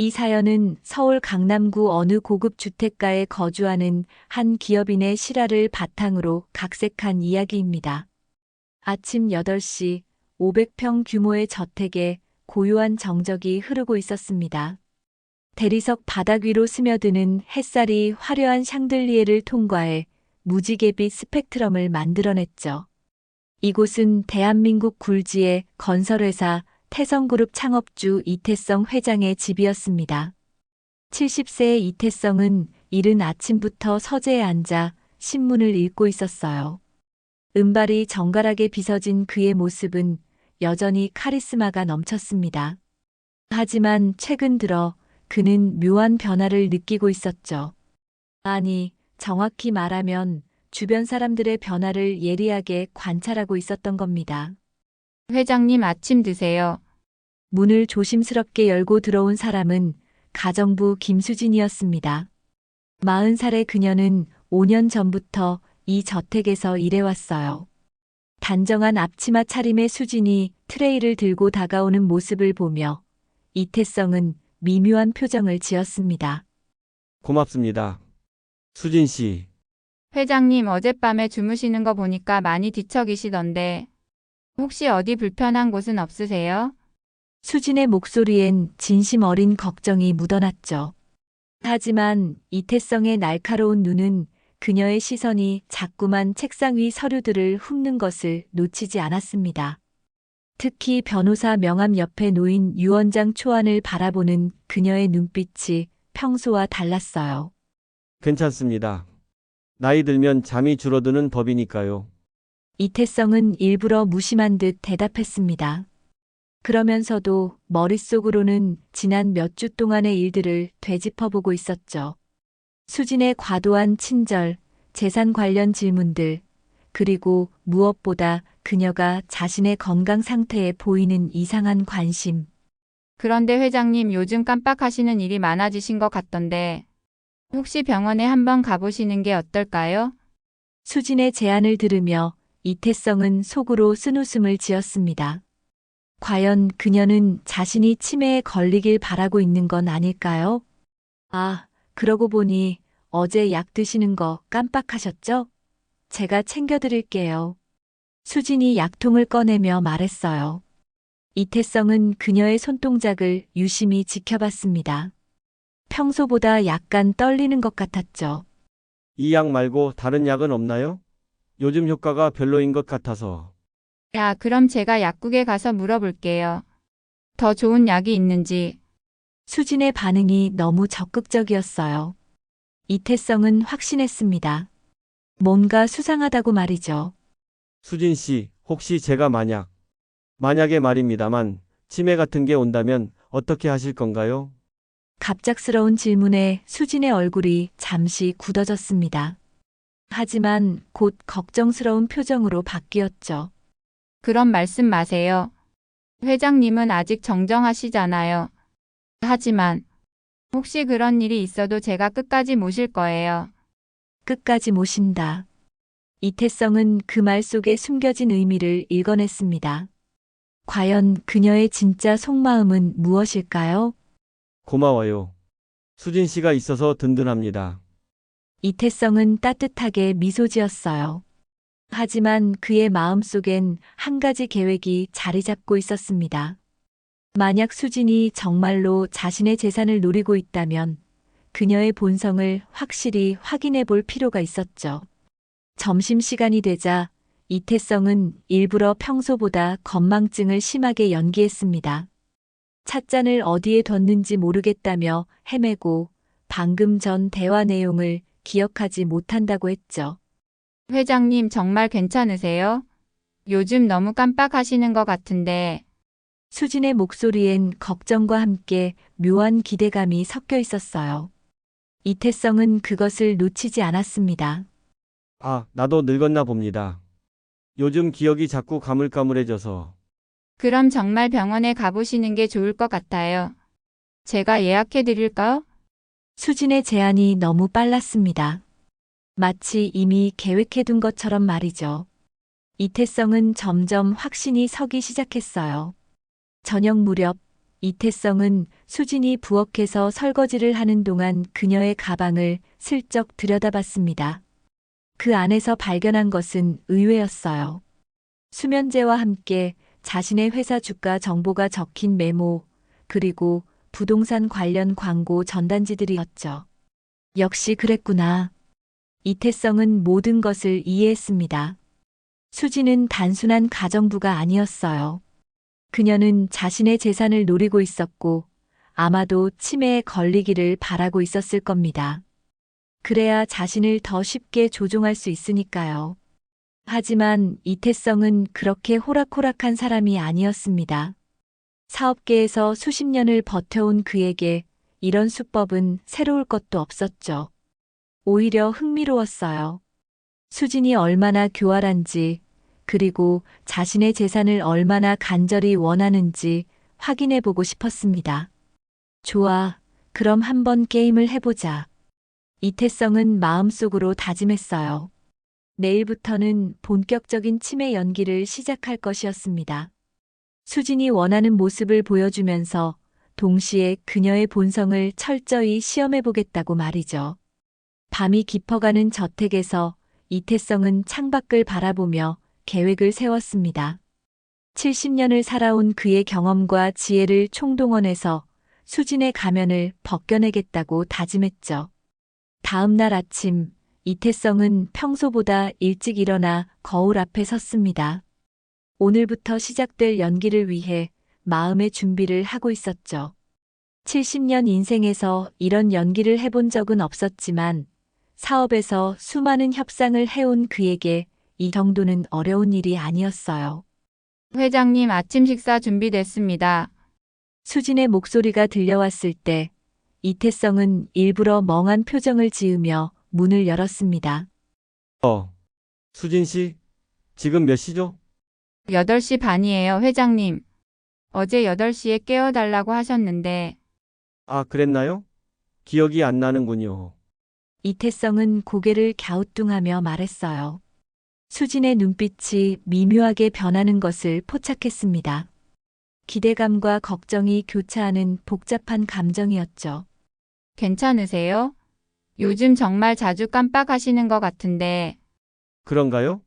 이 사연은 서울 강남구 어느 고급 주택가에 거주하는 한 기업인의 실화를 바탕으로 각색한 이야기입니다. 아침 8시 500평 규모의 저택에 고요한 정적이 흐르고 있었습니다. 대리석 바닥 위로 스며드는 햇살이 화려한 샹들리에를 통과해 무지개빛 스펙트럼을 만들어냈죠. 이곳은 대한민국 굴지의 건설회사 태성그룹 창업주 이태성 회장의 집이었습니다. 70세의 이태성은 이른 아침부터 서재에 앉아 신문을 읽고 있었어요. 은발이 정갈하게 빗어진 그의 모습은 여전히 카리스마가 넘쳤습니다. 하지만 최근 들어 그는 묘한 변화를 느끼고 있었죠. 아니, 정확히 말하면 주변 사람들의 변화를 예리하게 관찰하고 있었던 겁니다. 회장님 아침 드세요. 문을 조심스럽게 열고 들어온 사람은 가정부 김수진이었습니다. 40살의 그녀는 5년 전부터 이 저택에서 일해왔어요. 단정한 앞치마 차림의 수진이 트레이를 들고 다가오는 모습을 보며 이태성은 미묘한 표정을 지었습니다. 고맙습니다. 수진 씨, 회장님 어젯밤에 주무시는 거 보니까 많이 뒤척이시던데 혹시 어디 불편한 곳은 없으세요? 수진의 목소리엔 진심 어린 걱정이 묻어났죠. 하지만 이태성의 날카로운 눈은 그녀의 시선이 자꾸만 책상 위 서류들을 훑는 것을 놓치지 않았습니다. 특히 변호사 명함 옆에 놓인 유언장 초안을 바라보는 그녀의 눈빛이 평소와 달랐어요. 괜찮습니다. 나이 들면 잠이 줄어드는 법이니까요. 이태성은 일부러 무심한 듯 대답했습니다. 그러면서도 머릿속으로는 지난 몇 주 동안의 일들을 되짚어보고 있었죠. 수진의 과도한 친절, 재산 관련 질문들, 그리고 무엇보다 그녀가 자신의 건강 상태에 보이는 이상한 관심. 그런데 회장님 요즘 깜빡하시는 일이 많아지신 것 같던데 혹시 병원에 한번 가보시는 게 어떨까요? 수진의 제안을 들으며 이태성은 속으로 쓴웃음을 지었습니다. 과연 그녀는 자신이 치매에 걸리길 바라고 있는 건 아닐까요? 아, 그러고 보니 어제 약 드시는 거 깜빡하셨죠? 제가 챙겨드릴게요. 수진이 약통을 꺼내며 말했어요. 이태성은 그녀의 손동작을 유심히 지켜봤습니다. 평소보다 약간 떨리는 것 같았죠. 이 약 말고 다른 약은 없나요? 요즘 효과가 별로인 것 같아서. 야, 그럼 제가 약국에 가서 물어볼게요. 더 좋은 약이 있는지. 수진의 반응이 너무 적극적이었어요. 이태성은 확신했습니다. 뭔가 수상하다고 말이죠. 수진 씨, 혹시 제가 만약에 말입니다만, 치매 같은 게 온다면 어떻게 하실 건가요? 갑작스러운 질문에 수진의 얼굴이 잠시 굳어졌습니다. 하지만 곧 걱정스러운 표정으로 바뀌었죠. 그런 말씀 마세요. 회장님은 아직 정정하시잖아요. 하지만 혹시 그런 일이 있어도 제가 끝까지 모실 거예요. 끝까지 모신다. 이태성은 그 말 속에 숨겨진 의미를 읽어냈습니다. 과연 그녀의 진짜 속마음은 무엇일까요? 고마워요. 수진 씨가 있어서 든든합니다. 이태성은 따뜻하게 미소 지었어요. 하지만 그의 마음속엔 한 가지 계획이 자리 잡고 있었습니다. 만약 수진이 정말로 자신의 재산을 노리고 있다면 그녀의 본성을 확실히 확인해 볼 필요가 있었죠. 점심시간이 되자 이태성은 일부러 평소보다 건망증을 심하게 연기했습니다. 찻잔을 어디에 뒀는지 모르겠다며 헤매고 방금 전 대화 내용을 기억하지 못한다고 했죠. 회장님 정말 괜찮으세요? 요즘 너무 깜빡하시는 것 같은데. 수진의 목소리엔 걱정과 함께 묘한 기대감이 섞여 있었어요. 이태성은 그것을 놓치지 않았습니다. 아, 나도 늙었나 봅니다. 요즘 기억이 자꾸 가물가물해져서. 그럼 정말 병원에 가보시는 게 좋을 것 같아요. 제가 예약해 드릴까요? 수진의 제안이 너무 빨랐습니다. 마치 이미 계획해둔 것처럼 말이죠. 이태성은 점점 확신이 서기 시작했어요. 저녁 무렵 이태성은 수진이 부엌에서 설거지를 하는 동안 그녀의 가방을 슬쩍 들여다봤습니다. 그 안에서 발견한 것은 의외였어요. 수면제와 함께 자신의 회사 주가 정보가 적힌 메모, 그리고 부동산 관련 광고 전단지들이었죠. 역시 그랬구나. 이태성은 모든 것을 이해했습니다. 수지는 단순한 가정부가 아니었어요. 그녀는 자신의 재산을 노리고 있었고, 아마도 치매에 걸리기를 바라고 있었을 겁니다. 그래야 자신을 더 쉽게 조종할 수 있으니까요. 하지만 이태성은 그렇게 호락호락한 사람이 아니었습니다. 사업계에서 수십 년을 버텨온 그에게 이런 수법은 새로울 것도 없었죠. 오히려 흥미로웠어요. 수진이 얼마나 교활한지, 그리고 자신의 재산을 얼마나 간절히 원하는지 확인해 보고 싶었습니다. 좋아, 그럼 한번 게임을 해보자. 이태성은 마음속으로 다짐했어요. 내일부터는 본격적인 치매 연기를 시작할 것이었습니다. 수진이 원하는 모습을 보여주면서 동시에 그녀의 본성을 철저히 시험해 보겠다고 말이죠. 밤이 깊어가는 저택에서 이태성은 창밖을 바라보며 계획을 세웠습니다. 70년을 살아온 그의 경험과 지혜를 총동원해서 수진의 가면을 벗겨내겠다고 다짐했죠. 다음 날 아침, 이태성은 평소보다 일찍 일어나 거울 앞에 섰습니다. 오늘부터 시작될 연기를 위해 마음의 준비를 하고 있었죠. 70년 인생에서 이런 연기를 해본 적은 없었지만 사업에서 수많은 협상을 해온 그에게 이 정도는 어려운 일이 아니었어요. 회장님, 아침 식사 준비됐습니다. 수진의 목소리가 들려왔을 때 이태성은 일부러 멍한 표정을 지으며 문을 열었습니다. 수진 씨, 지금 몇 시죠? 8시 반이에요, 회장님. 어제 8시에 깨워달라고 하셨는데. 아, 그랬나요? 기억이 안 나는군요. 이태성은 고개를 갸우뚱하며 말했어요. 수진의 눈빛이 미묘하게 변하는 것을 포착했습니다. 기대감과 걱정이 교차하는 복잡한 감정이었죠. 괜찮으세요? 요즘 정말 자주 깜빡하시는 것 같은데. 그런가요?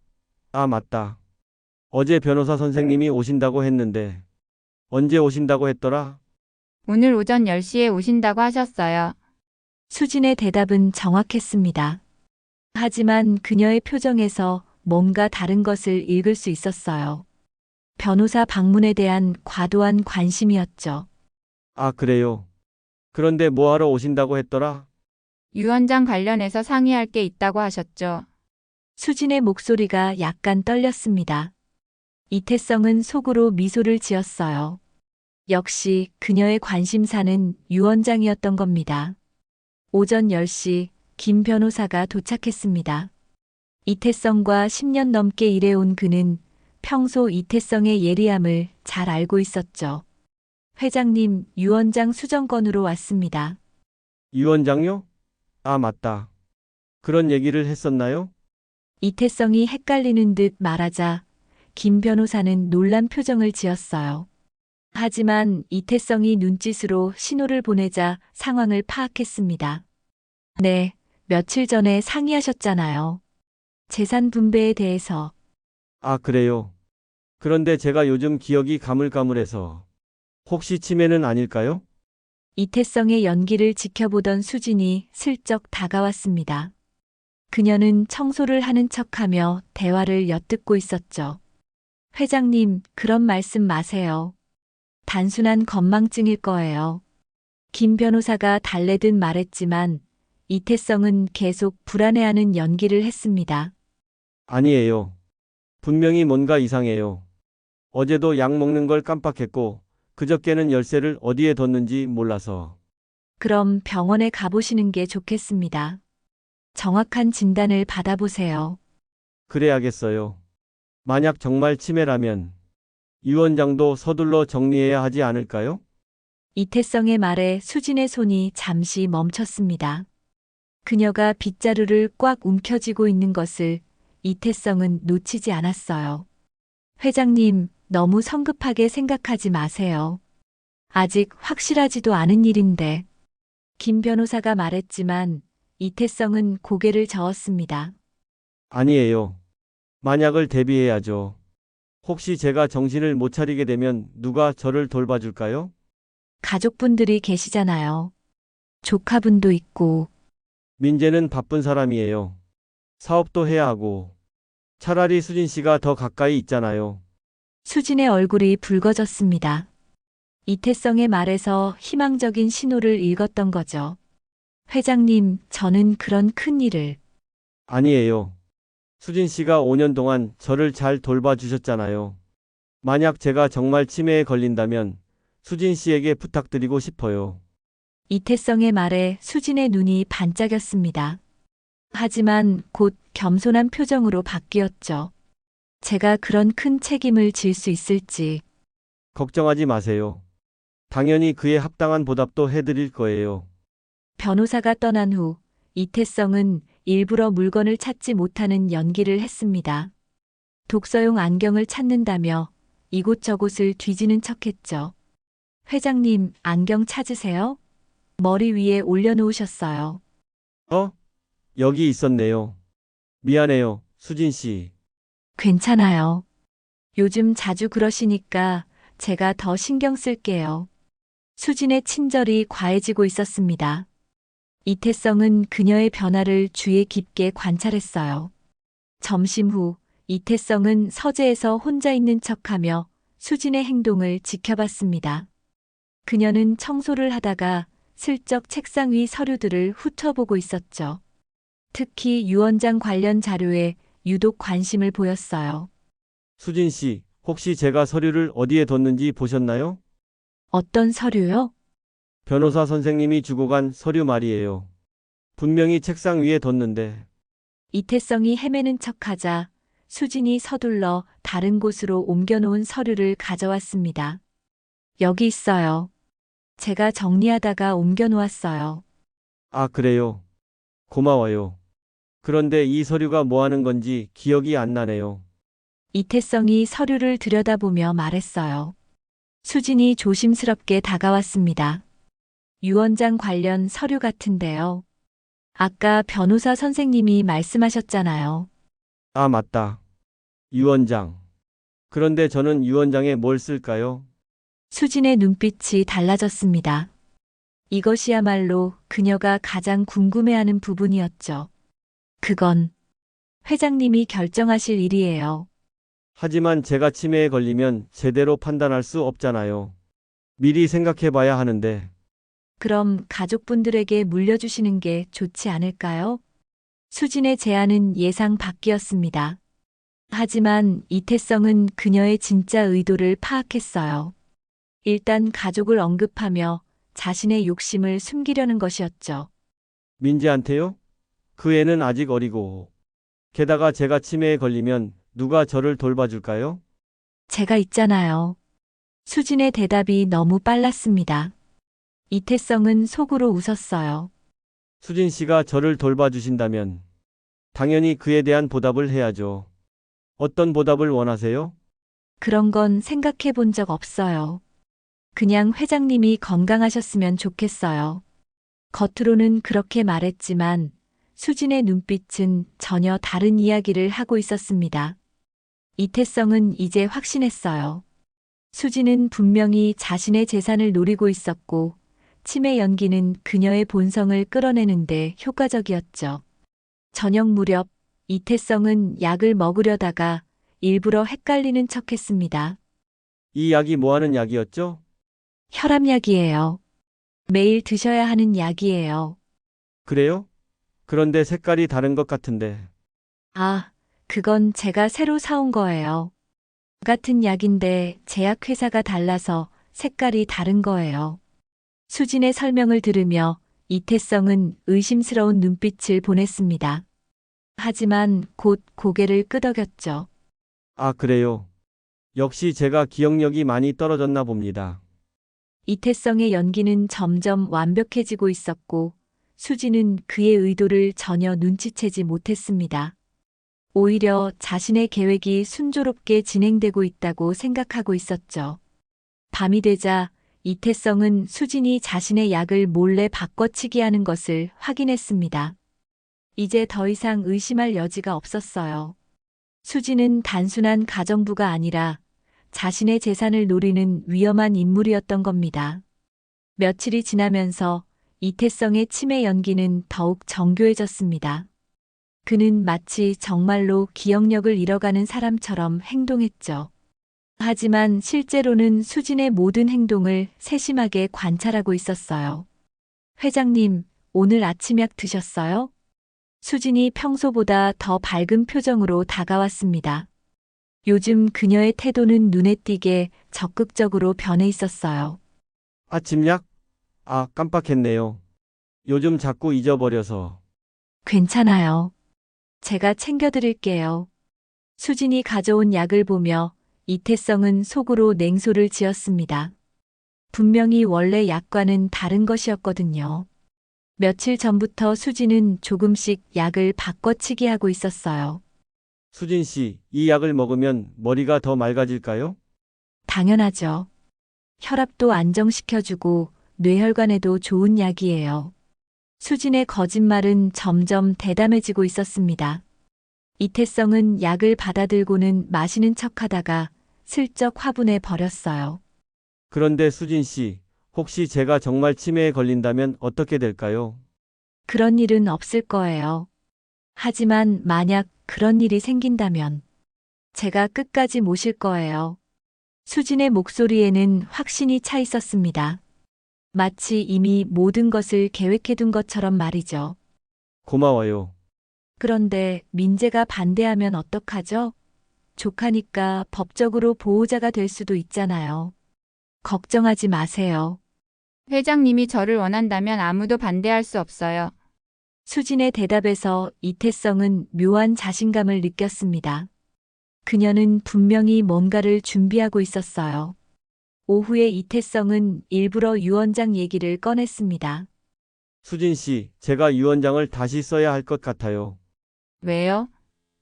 아, 맞다. 어제 변호사 선생님이 오신다고 했는데, 언제 오신다고 했더라? 오늘 오전 10시에 오신다고 하셨어요. 수진의 대답은 정확했습니다. 하지만 그녀의 표정에서 뭔가 다른 것을 읽을 수 있었어요. 변호사 방문에 대한 과도한 관심이었죠. 아, 그래요. 그런데 뭐하러 오신다고 했더라? 유 원장 관련해서 상의할 게 있다고 하셨죠. 수진의 목소리가 약간 떨렸습니다. 이태성은 속으로 미소를 지었어요. 역시 그녀의 관심사는 유 원장이었던 겁니다. 오전 10시 김 변호사가 도착했습니다. 이태성과 10년 넘게 일해온 그는 평소 이태성의 예리함을 잘 알고 있었죠. 회장님, 유 원장 수정건으로 왔습니다. 유 원장요? 아, 맞다. 그런 얘기를 했었나요? 이태성이 헷갈리는 듯 말하자 김 변호사는 놀란 표정을 지었어요. 하지만 이태성이 눈짓으로 신호를 보내자 상황을 파악했습니다. 네, 며칠 전에 상의하셨잖아요. 재산 분배에 대해서. 아, 그래요. 그런데 제가 요즘 기억이 가물가물해서 혹시 치매는 아닐까요? 이태성의 연기를 지켜보던 수진이 슬쩍 다가왔습니다. 그녀는 청소를 하는 척하며 대화를 엿듣고 있었죠. 회장님, 그런 말씀 마세요. 단순한 건망증일 거예요. 김 변호사가 달래듯 말했지만 이태성은 계속 불안해하는 연기를 했습니다. 아니에요. 분명히 뭔가 이상해요. 어제도 약 먹는 걸 깜빡했고, 그저께는 열쇠를 어디에 뒀는지 몰라서. 그럼 병원에 가보시는 게 좋겠습니다. 정확한 진단을 받아보세요. 그래야겠어요. 만약 정말 치매라면 유 원장도 서둘러 정리해야 하지 않을까요? 이태성의 말에 수진의 손이 잠시 멈췄습니다. 그녀가 빗자루를 꽉 움켜쥐고 있는 것을 이태성은 놓치지 않았어요. 회장님, 너무 성급하게 생각하지 마세요. 아직 확실하지도 않은 일인데. 김 변호사가 말했지만 이태성은 고개를 저었습니다. 아니에요. 만약을 대비해야죠. 혹시 제가 정신을 못 차리게 되면 누가 저를 돌봐줄까요? 가족분들이 계시잖아요. 조카분도 있고. 민재는 바쁜 사람이에요. 사업도 해야 하고. 차라리 수진 씨가 더 가까이 있잖아요. 수진의 얼굴이 붉어졌습니다. 이태성의 말에서 희망적인 신호를 읽었던 거죠. 회장님, 저는 그런 큰 일을. 아니에요. 수진 씨가 5년 동안 저를 잘 돌봐주셨잖아요. 만약 제가 정말 치매에 걸린다면 수진 씨에게 부탁드리고 싶어요. 이태성의 말에 수진의 눈이 반짝였습니다. 하지만 곧 겸손한 표정으로 바뀌었죠. 제가 그런 큰 책임을 질 수 있을지. 걱정하지 마세요. 당연히 그에 합당한 보답도 해드릴 거예요. 변호사가 떠난 후 이태성은 일부러 물건을 찾지 못하는 연기를 했습니다. 독서용 안경을 찾는다며 이곳저곳을 뒤지는 척했죠. 회장님, 안경 찾으세요? 머리 위에 올려놓으셨어요. 어? 여기 있었네요. 미안해요, 수진 씨. 괜찮아요. 요즘 자주 그러시니까 제가 더 신경 쓸게요. 수진의 친절이 과해지고 있었습니다. 이태성은 그녀의 변화를 주의 깊게 관찰했어요. 점심 후 이태성은 서재에서 혼자 있는 척하며 수진의 행동을 지켜봤습니다. 그녀는 청소를 하다가 슬쩍 책상 위 서류들을 훑어보고 있었죠. 특히 유 원장 관련 자료에 유독 관심을 보였어요. 수진 씨, 혹시 제가 서류를 어디에 뒀는지 보셨나요? 어떤 서류요? 변호사 선생님이 주고 간 서류 말이에요. 분명히 책상 위에 뒀는데. 이태성이 헤매는 척하자 수진이 서둘러 다른 곳으로 옮겨놓은 서류를 가져왔습니다. 여기 있어요. 제가 정리하다가 옮겨놓았어요. 아, 그래요. 고마워요. 그런데 이 서류가 뭐 하는 건지 기억이 안 나네요. 이태성이 서류를 들여다보며 말했어요. 수진이 조심스럽게 다가왔습니다. 유 원장 관련 서류 같은데요. 아까 변호사 선생님이 말씀하셨잖아요. 아, 맞다. 유 원장. 그런데 저는 유 원장에 뭘 쓸까요? 수진의 눈빛이 달라졌습니다. 이것이야말로 그녀가 가장 궁금해하는 부분이었죠. 그건 회장님이 결정하실 일이에요. 하지만 제가 치매에 걸리면 제대로 판단할 수 없잖아요. 미리 생각해 봐야 하는데. 그럼 가족분들에게 물려주시는 게 좋지 않을까요? 수진의 제안은 예상 밖이었습니다. 하지만 이태성은 그녀의 진짜 의도를 파악했어요. 일단 가족을 언급하며 자신의 욕심을 숨기려는 것이었죠. 민지한테요? 그 애는 아직 어리고. 게다가 제가 치매에 걸리면 누가 저를 돌봐줄까요? 제가 있잖아요. 수진의 대답이 너무 빨랐습니다. 이태성은 속으로 웃었어요. 수진 씨가 저를 돌봐주신다면 당연히 그에 대한 보답을 해야죠. 어떤 보답을 원하세요? 그런 건 생각해 본 적 없어요. 그냥 회장님이 건강하셨으면 좋겠어요. 겉으로는 그렇게 말했지만 수진의 눈빛은 전혀 다른 이야기를 하고 있었습니다. 이태성은 이제 확신했어요. 수진은 분명히 자신의 재산을 노리고 있었고 치매 연기는 그녀의 본성을 끌어내는데 효과적이었죠. 저녁 무렵 이태성은 약을 먹으려다가 일부러 헷갈리는 척했습니다. 이 약이 뭐 하는 약이었죠? 혈압약이에요. 매일 드셔야 하는 약이에요. 그래요? 그런데 색깔이 다른 것 같은데. 아, 그건 제가 새로 사온 거예요. 같은 약인데 제약회사가 달라서 색깔이 다른 거예요. 수진의 설명을 들으며 이태성은 의심스러운 눈빛을 보냈습니다. 하지만 곧 고개를 끄덕였죠. 아, 그래요. 역시 제가 기억력이 많이 떨어졌나 봅니다. 이태성의 연기는 점점 완벽해지고 있었고 수진은 그의 의도를 전혀 눈치채지 못했습니다. 오히려 자신의 계획이 순조롭게 진행되고 있다고 생각하고 있었죠. 밤이 되자 이태성은 수진이 자신의 약을 몰래 바꿔치기 하는 것을 확인했습니다. 이제 더 이상 의심할 여지가 없었어요. 수진은 단순한 가정부가 아니라 자신의 재산을 노리는 위험한 인물이었던 겁니다. 며칠이 지나면서 이태성의 치매 연기는 더욱 정교해졌습니다. 그는 마치 정말로 기억력을 잃어가는 사람처럼 행동했죠. 하지만 실제로는 수진의 모든 행동을 세심하게 관찰하고 있었어요. 회장님, 오늘 아침약 드셨어요? 수진이 평소보다 더 밝은 표정으로 다가왔습니다. 요즘 그녀의 태도는 눈에 띄게 적극적으로 변해 있었어요. 아침약? 아, 깜빡했네요. 요즘 자꾸 잊어버려서. 괜찮아요. 제가 챙겨드릴게요. 수진이 가져온 약을 보며 이태성은 속으로 냉소를 지었습니다. 분명히 원래 약과는 다른 것이었거든요. 며칠 전부터 수진은 조금씩 약을 바꿔치기 하고 있었어요. 수진 씨, 이 약을 먹으면 머리가 더 맑아질까요? 당연하죠. 혈압도 안정시켜주고 뇌혈관에도 좋은 약이에요. 수진의 거짓말은 점점 대담해지고 있었습니다. 이태성은 약을 받아들고는 마시는 척하다가 슬쩍 화분에 버렸어요. 그런데 수진 씨, 혹시 제가 정말 치매에 걸린다면 어떻게 될까요? 그런 일은 없을 거예요. 하지만 만약 그런 일이 생긴다면 제가 끝까지 모실 거예요. 수진의 목소리에는 확신이 차 있었습니다. 마치 이미 모든 것을 계획해둔 것처럼 말이죠. 고마워요. 그런데 민재가 반대하면 어떡하죠? 조카니까 법적으로 보호자가 될 수도 있잖아요. 걱정하지 마세요. 회장님이 저를 원한다면 아무도 반대할 수 없어요. 수진의 대답에서 이태성은 묘한 자신감을 느꼈습니다. 그녀는 분명히 뭔가를 준비하고 있었어요. 오후에 이태성은 일부러 유언장 얘기를 꺼냈습니다. 수진 씨, 제가 유언장을 다시 써야 할 것 같아요. 왜요?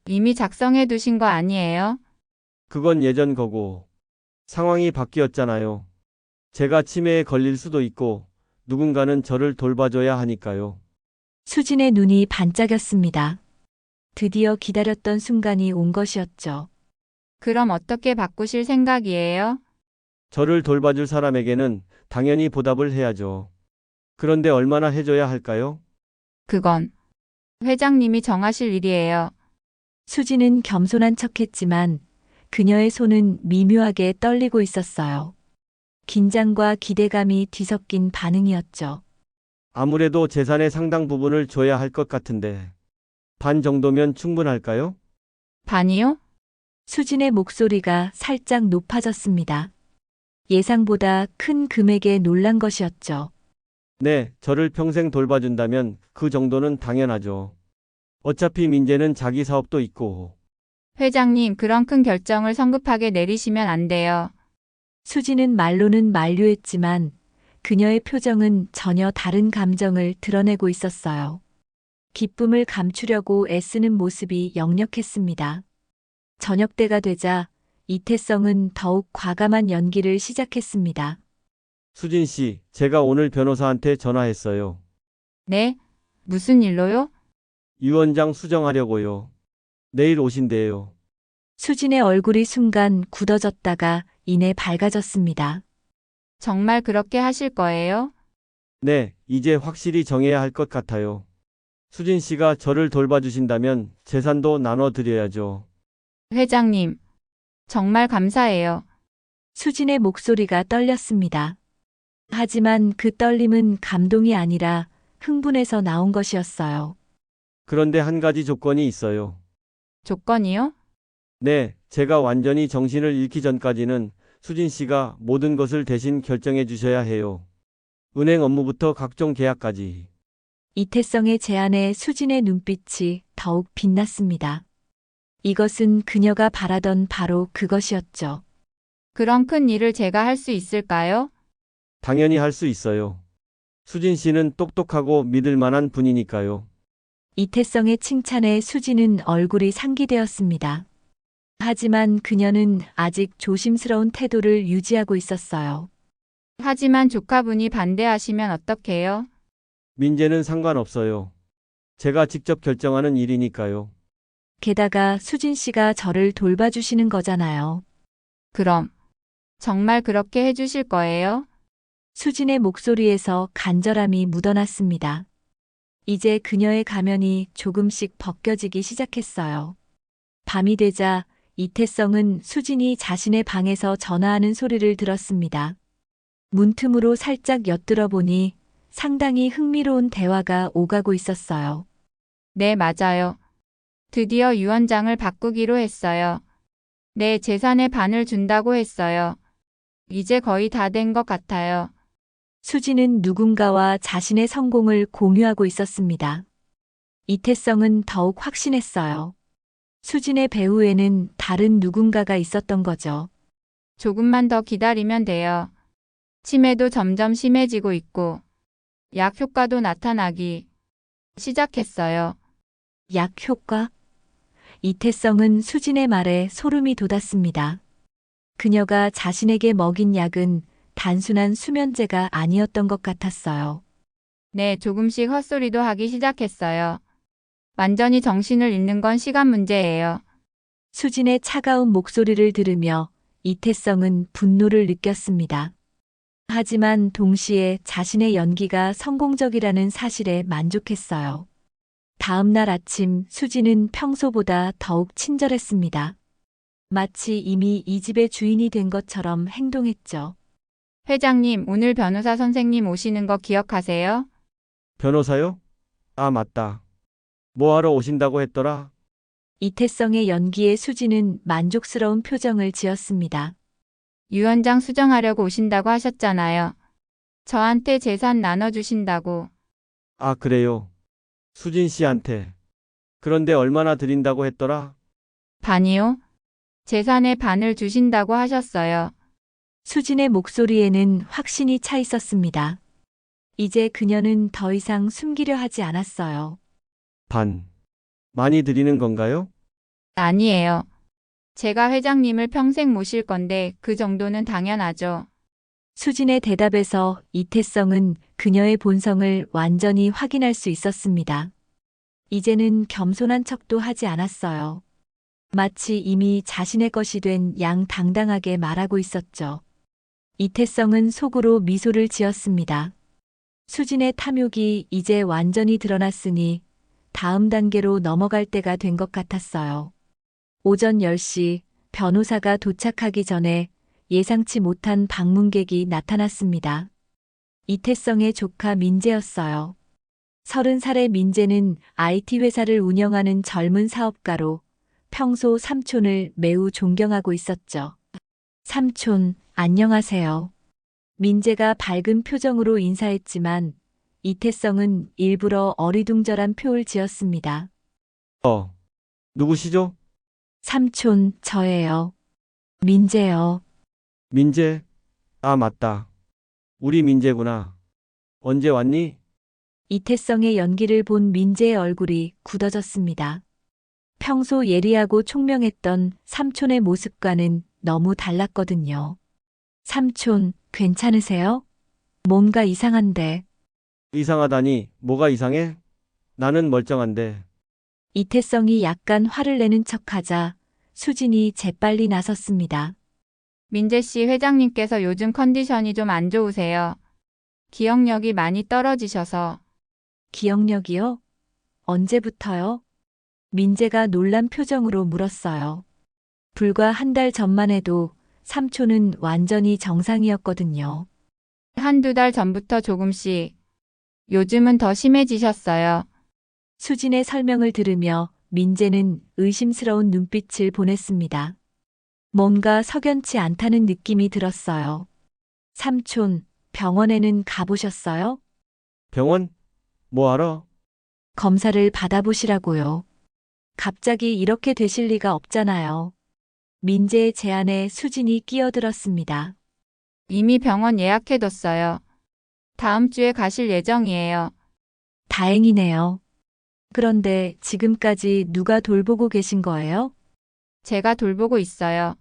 이미 작성해 두신 거 아니에요? 그건 예전 거고. 상황이 바뀌었잖아요. 제가 치매에 걸릴 수도 있고, 누군가는 저를 돌봐줘야 하니까요. 수진의 눈이 반짝였습니다. 드디어 기다렸던 순간이 온 것이었죠. 그럼 어떻게 바꾸실 생각이에요? 저를 돌봐줄 사람에게는 당연히 보답을 해야죠. 그런데 얼마나 해줘야 할까요? 그건 회장님이 정하실 일이에요. 수진은 겸손한 척했지만 그녀의 손은 미묘하게 떨리고 있었어요. 긴장과 기대감이 뒤섞인 반응이었죠. 아무래도 재산의 상당 부분을 줘야 할 것 같은데, 반 정도면 충분할까요? 반이요? 수진의 목소리가 살짝 높아졌습니다. 예상보다 큰 금액에 놀란 것이었죠. 네, 저를 평생 돌봐준다면 그 정도는 당연하죠. 어차피 민재는 자기 사업도 있고. 회장님, 그런 큰 결정을 성급하게 내리시면 안 돼요. 수진은 말로는 만류했지만 그녀의 표정은 전혀 다른 감정을 드러내고 있었어요. 기쁨을 감추려고 애쓰는 모습이 역력했습니다. 저녁 때가 되자 이태성은 더욱 과감한 연기를 시작했습니다. 수진 씨, 제가 오늘 변호사한테 전화했어요. 네? 무슨 일로요? 유언장 수정하려고요. 내일 오신대요. 수진의 얼굴이 순간 굳어졌다가 이내 밝아졌습니다. 정말 그렇게 하실 거예요? 네, 이제 확실히 정해야 할 것 같아요. 수진 씨가 저를 돌봐주신다면 재산도 나눠드려야죠. 회장님, 정말 감사해요. 수진의 목소리가 떨렸습니다. 하지만 그 떨림은 감동이 아니라 흥분에서 나온 것이었어요. 그런데 한 가지 조건이 있어요. 조건이요? 네, 제가 완전히 정신을 잃기 전까지는 수진 씨가 모든 것을 대신 결정해 주셔야 해요. 은행 업무부터 각종 계약까지. 이태성의 제안에 수진의 눈빛이 더욱 빛났습니다. 이것은 그녀가 바라던 바로 그것이었죠. 그런 큰 일을 제가 할 수 있을까요? 당연히 할 수 있어요. 수진 씨는 똑똑하고 믿을 만한 분이니까요. 이태성의 칭찬에 수진은 얼굴이 상기되었습니다. 하지만 그녀는 아직 조심스러운 태도를 유지하고 있었어요. 하지만 조카분이 반대하시면 어떡해요? 민재는 상관없어요. 제가 직접 결정하는 일이니까요. 게다가 수진 씨가 저를 돌봐주시는 거잖아요. 그럼 정말 그렇게 해주실 거예요? 수진의 목소리에서 간절함이 묻어났습니다. 이제 그녀의 가면이 조금씩 벗겨지기 시작했어요. 밤이 되자 이태성은 수진이 자신의 방에서 전화하는 소리를 들었습니다. 문틈으로 살짝 엿들어 보니 상당히 흥미로운 대화가 오가고 있었어요. 네, 맞아요. 드디어 유언장을 바꾸기로 했어요. 내 재산의 반을 준다고 했어요. 이제 거의 다 된 것 같아요. 수진은 누군가와 자신의 성공을 공유하고 있었습니다. 이태성은 더욱 확신했어요. 수진의 배후에는 다른 누군가가 있었던 거죠. 조금만 더 기다리면 돼요. 치매도 점점 심해지고 있고 약 효과도 나타나기 시작했어요. 약 효과? 이태성은 수진의 말에 소름이 돋았습니다. 그녀가 자신에게 먹인 약은 단순한 수면제가 아니었던 것 같았어요. 네, 조금씩 헛소리도 하기 시작했어요. 완전히 정신을 잃는 건 시간 문제예요. 수진의 차가운 목소리를 들으며 이태성은 분노를 느꼈습니다. 하지만 동시에 자신의 연기가 성공적이라는 사실에 만족했어요. 다음 날 아침 수진은 평소보다 더욱 친절했습니다. 마치 이미 이 집의 주인이 된 것처럼 행동했죠. 회장님, 오늘 변호사 선생님 오시는 거 기억하세요? 변호사요? 아, 맞다. 뭐 하러 오신다고 했더라? 이태성의 연기에 수진은 만족스러운 표정을 지었습니다. 유언장 수정하려고 오신다고 하셨잖아요. 저한테 재산 나눠주신다고. 아, 그래요. 수진 씨한테. 그런데 얼마나 드린다고 했더라? 반이요? 재산의 반을 주신다고 하셨어요. 수진의 목소리에는 확신이 차 있었습니다. 이제 그녀는 더 이상 숨기려 하지 않았어요. 반. 많이 드리는 건가요? 아니에요. 제가 회장님을 평생 모실 건데 그 정도는 당연하죠. 수진의 대답에서 이태성은 그녀의 본성을 완전히 확인할 수 있었습니다. 이제는 겸손한 척도 하지 않았어요. 마치 이미 자신의 것이 된 양 당당하게 말하고 있었죠. 이태성은 속으로 미소를 지었습니다. 수진의 탐욕이 이제 완전히 드러났으니 다음 단계로 넘어갈 때가 된 것 같았어요. 오전 10시 변호사가 도착하기 전에 예상치 못한 방문객이 나타났습니다. 이태성의 조카 민재였어요. 30살의 민재는 IT 회사를 운영하는 젊은 사업가로 평소 삼촌을 매우 존경하고 있었죠. 삼촌, 안녕하세요. 민재가 밝은 표정으로 인사했지만 이태성은 일부러 어리둥절한 표를 지었습니다. 누구시죠? 삼촌, 저예요. 민재요. 민재? 아, 맞다. 우리 민재구나. 언제 왔니? 이태성의 연기를 본 민재의 얼굴이 굳어졌습니다. 평소 예리하고 총명했던 삼촌의 모습과는 너무 달랐거든요. 삼촌, 괜찮으세요? 뭔가 이상한데. 이상하다니, 뭐가 이상해? 나는 멀쩡한데. 이태성이 약간 화를 내는 척하자 수진이 재빨리 나섰습니다. 민재 씨 회장님께서 요즘 컨디션이 좀 안 좋으세요. 기억력이 많이 떨어지셔서. 기억력이요? 언제부터요? 민재가 놀란 표정으로 물었어요. 불과 한 달 전만 해도 삼촌은 완전히 정상이었거든요. 한두 달 전부터 조금씩. 요즘은 더 심해지셨어요. 수진의 설명을 들으며 민재는 의심스러운 눈빛을 보냈습니다. 뭔가 석연치 않다는 느낌이 들었어요. 삼촌, 병원에는 가보셨어요? 병원? 뭐 하러? 검사를 받아보시라고요. 갑자기 이렇게 되실 리가 없잖아요. 민재의 제안에 수진이 끼어들었습니다. 이미 병원 예약해뒀어요. 다음 주에 가실 예정이에요. 다행이네요. 그런데 지금까지 누가 돌보고 계신 거예요? 제가 돌보고 있어요.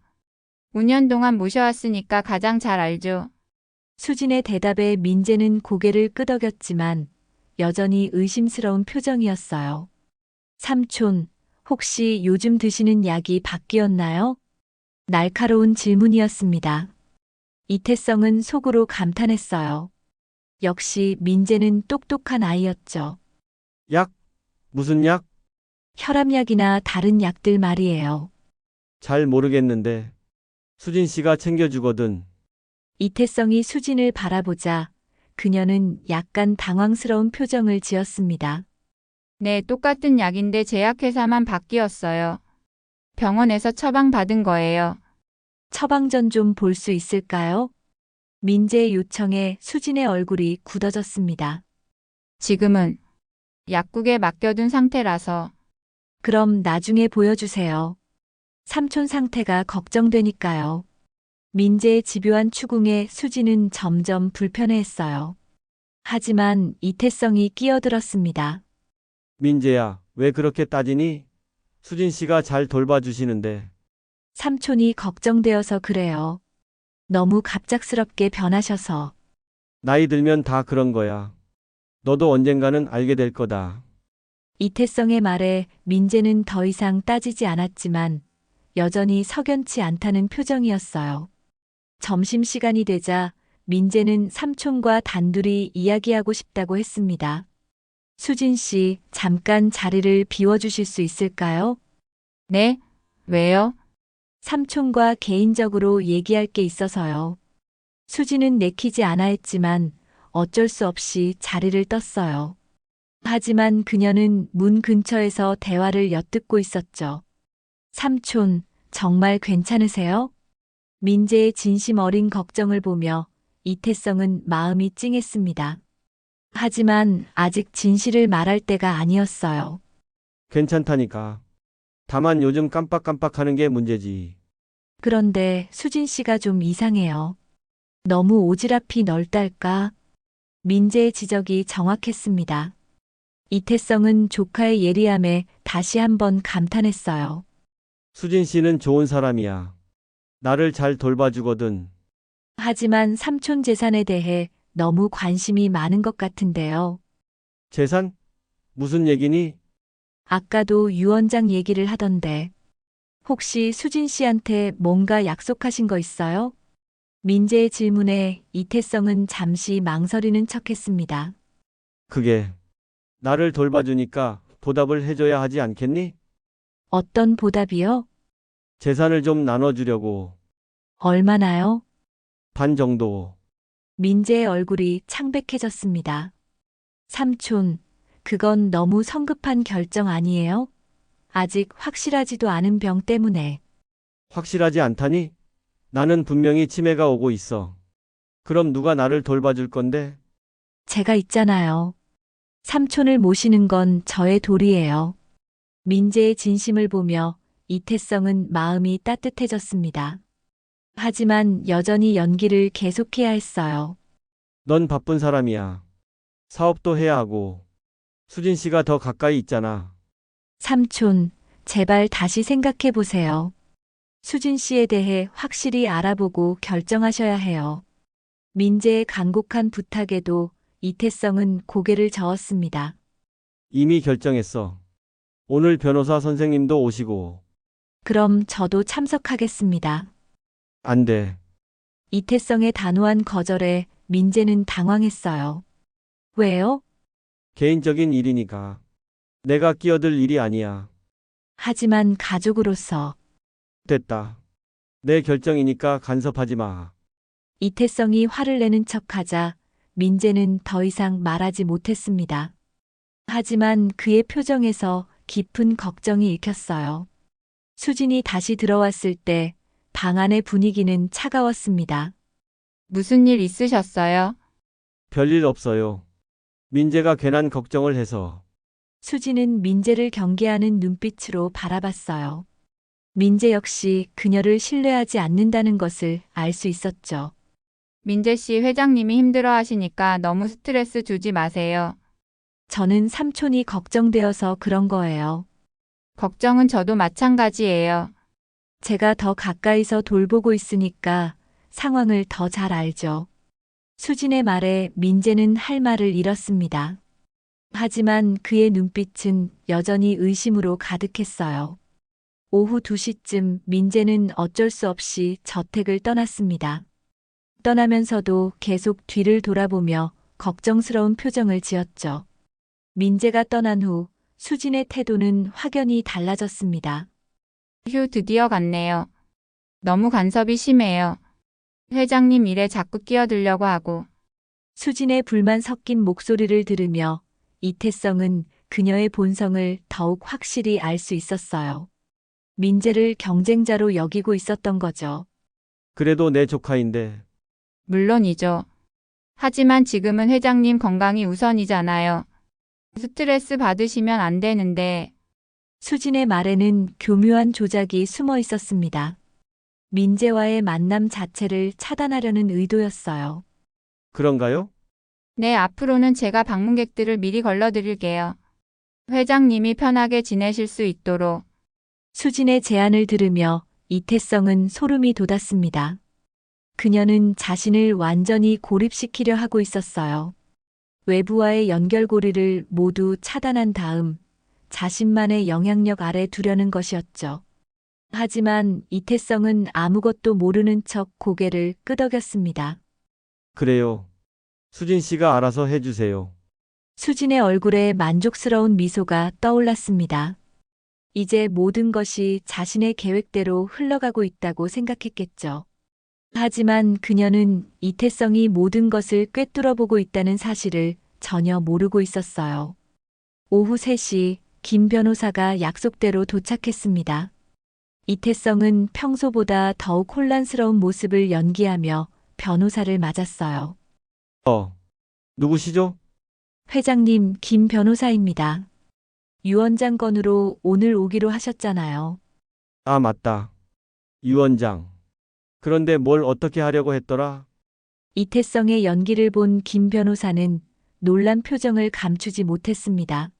5년 동안 모셔왔으니까 가장 잘 알죠. 수진의 대답에 민재는 고개를 끄덕였지만 여전히 의심스러운 표정이었어요. 삼촌, 혹시 요즘 드시는 약이 바뀌었나요? 날카로운 질문이었습니다. 이태성은 속으로 감탄했어요. 역시 민재는 똑똑한 아이였죠. 약? 무슨 약? 혈압약이나 다른 약들 말이에요. 잘 모르겠는데. 수진 씨가 챙겨주거든. 이태성이 수진을 바라보자 그녀는 약간 당황스러운 표정을 지었습니다. 네, 똑같은 약인데 제약회사만 바뀌었어요. 병원에서 처방받은 거예요. 처방전 좀 볼 수 있을까요? 민재의 요청에 수진의 얼굴이 굳어졌습니다. 지금은 약국에 맡겨둔 상태라서. 그럼 나중에 보여주세요. 삼촌 상태가 걱정되니까요. 민재의 집요한 추궁에 수진은 점점 불편해했어요. 하지만 이태성이 끼어들었습니다. 민재야, 왜 그렇게 따지니? 수진 씨가 잘 돌봐주시는데. 삼촌이 걱정되어서 그래요. 너무 갑작스럽게 변하셔서. 나이 들면 다 그런 거야. 너도 언젠가는 알게 될 거다. 이태성의 말에 민재는 더 이상 따지지 않았지만 여전히 석연치 않다는 표정이었어요. 점심시간이 되자 민재는 삼촌과 단둘이 이야기하고 싶다고 했습니다. 수진 씨, 잠깐 자리를 비워주실 수 있을까요? 네? 왜요? 삼촌과 개인적으로 얘기할 게 있어서요. 수진은 내키지 않아 했지만 어쩔 수 없이 자리를 떴어요. 하지만 그녀는 문 근처에서 대화를 엿듣고 있었죠. 삼촌, 정말 괜찮으세요? 민재의 진심 어린 걱정을 보며 이태성은 마음이 찡했습니다. 하지만 아직 진실을 말할 때가 아니었어요. 괜찮다니까. 다만 요즘 깜빡깜빡하는 게 문제지. 그런데 수진 씨가 좀 이상해요. 너무 오지랖이 넓달까? 민재의 지적이 정확했습니다. 이태성은 조카의 예리함에 다시 한번 감탄했어요. 수진 씨는 좋은 사람이야. 나를 잘 돌봐주거든. 하지만 삼촌 재산에 대해 너무 관심이 많은 것 같은데요. 재산? 무슨 얘기니? 아까도 유 원장 얘기를 하던데. 혹시 수진 씨한테 뭔가 약속하신 거 있어요? 민재의 질문에 이태성은 잠시 망설이는 척했습니다. 그게 나를 돌봐주니까 보답을 해줘야 하지 않겠니? 어떤 보답이요? 재산을 좀 나눠주려고. 얼마나요? 반 정도. 민재의 얼굴이 창백해졌습니다. 삼촌, 그건 너무 성급한 결정 아니에요? 아직 확실하지도 않은 병 때문에. 확실하지 않다니? 나는 분명히 치매가 오고 있어. 그럼 누가 나를 돌봐줄 건데? 제가 있잖아요. 삼촌을 모시는 건 저의 도리예요. 민재의 진심을 보며 이태성은 마음이 따뜻해졌습니다. 하지만 여전히 연기를 계속해야 했어요. 넌 바쁜 사람이야. 사업도 해야 하고. 수진 씨가 더 가까이 있잖아. 삼촌, 제발 다시 생각해 보세요. 수진 씨에 대해 확실히 알아보고 결정하셔야 해요. 민재의 간곡한 부탁에도 이태성은 고개를 저었습니다. 이미 결정했어. 오늘 변호사 선생님도 오시고. 그럼 저도 참석하겠습니다. 안 돼. 이태성의 단호한 거절에 민재는 당황했어요. 왜요? 개인적인 일이니까. 내가 끼어들 일이 아니야. 하지만 가족으로서 됐다. 내 결정이니까 간섭하지 마. 이태성이 화를 내는 척하자 민재는 더 이상 말하지 못했습니다. 하지만 그의 표정에서 깊은 걱정이 읽혔어요. 수진이 다시 들어왔을 때 방 안의 분위기는 차가웠습니다. 무슨 일 있으셨어요? 별일 없어요. 민재가 괜한 걱정을 해서. 수진은 민재를 경계하는 눈빛으로 바라봤어요. 민재 역시 그녀를 신뢰하지 않는다는 것을 알 수 있었죠. 민재 씨 회장님이 힘들어 하시니까 너무 스트레스 주지 마세요. 저는 삼촌이 걱정되어서 그런 거예요. 걱정은 저도 마찬가지예요. 제가 더 가까이서 돌보고 있으니까 상황을 더 잘 알죠. 수진의 말에 민재는 할 말을 잃었습니다. 하지만 그의 눈빛은 여전히 의심으로 가득했어요. 오후 2시쯤 민재는 어쩔 수 없이 저택을 떠났습니다. 떠나면서도 계속 뒤를 돌아보며 걱정스러운 표정을 지었죠. 민재가 떠난 후 수진의 태도는 확연히 달라졌습니다. 휴, 드디어 갔네요. 너무 간섭이 심해요. 회장님 일에 자꾸 끼어들려고 하고. 수진의 불만 섞인 목소리를 들으며 이태성은 그녀의 본성을 더욱 확실히 알 수 있었어요. 민재를 경쟁자로 여기고 있었던 거죠. 그래도 내 조카인데. 물론이죠. 하지만 지금은 회장님 건강이 우선이잖아요. 스트레스 받으시면 안 되는데. 수진의 말에는 교묘한 조작이 숨어 있었습니다. 민재와의 만남 자체를 차단하려는 의도였어요. 그런가요? 네, 앞으로는 제가 방문객들을 미리 걸러드릴게요. 회장님이 편하게 지내실 수 있도록. 수진의 제안을 들으며 이태성은 소름이 돋았습니다. 그녀는 자신을 완전히 고립시키려 하고 있었어요. 외부와의 연결고리를 모두 차단한 다음 자신만의 영향력 아래 두려는 것이었죠. 하지만 이태성은 아무것도 모르는 척 고개를 끄덕였습니다. 그래요. 수진 씨가 알아서 해주세요. 수진의 얼굴에 만족스러운 미소가 떠올랐습니다. 이제 모든 것이 자신의 계획대로 흘러가고 있다고 생각했겠죠. 하지만 그녀는 이태성이 모든 것을 꿰뚫어 보고 있다는 사실을 전혀 모르고 있었어요. 오후 3시 김 변호사가 약속대로 도착했습니다. 이태성은 평소보다 더욱 혼란스러운 모습을 연기하며 변호사를 맞았어요. 누구시죠? 회장님, 김 변호사입니다. 유언장 건으로 오늘 오기로 하셨잖아요. 아, 맞다. 유원장. 그런데 뭘 어떻게 하려고 했더라? 이태성의 연기를 본 김 변호사는 놀란 표정을 감추지 못했습니다.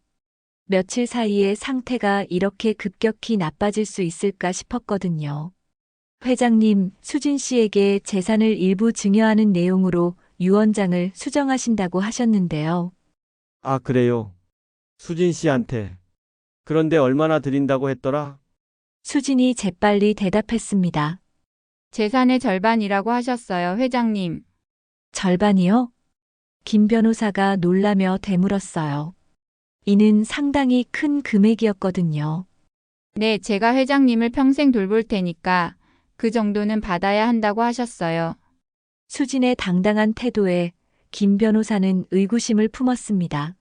며칠 사이에 상태가 이렇게 급격히 나빠질 수 있을까 싶었거든요. 회장님, 수진 씨에게 재산을 일부 증여하는 내용으로 유언장을 수정하신다고 하셨는데요. 아, 그래요. 수진 씨한테. 그런데 얼마나 드린다고 했더라? 수진이 재빨리 대답했습니다. 재산의 절반이라고 하셨어요, 회장님. 절반이요? 김 변호사가 놀라며 되물었어요. 이는 상당히 큰 금액이었거든요. 네, 제가 회장님을 평생 돌볼 테니까 그 정도는 받아야 한다고 하셨어요. 수진의 당당한 태도에 김 변호사는 의구심을 품었습니다.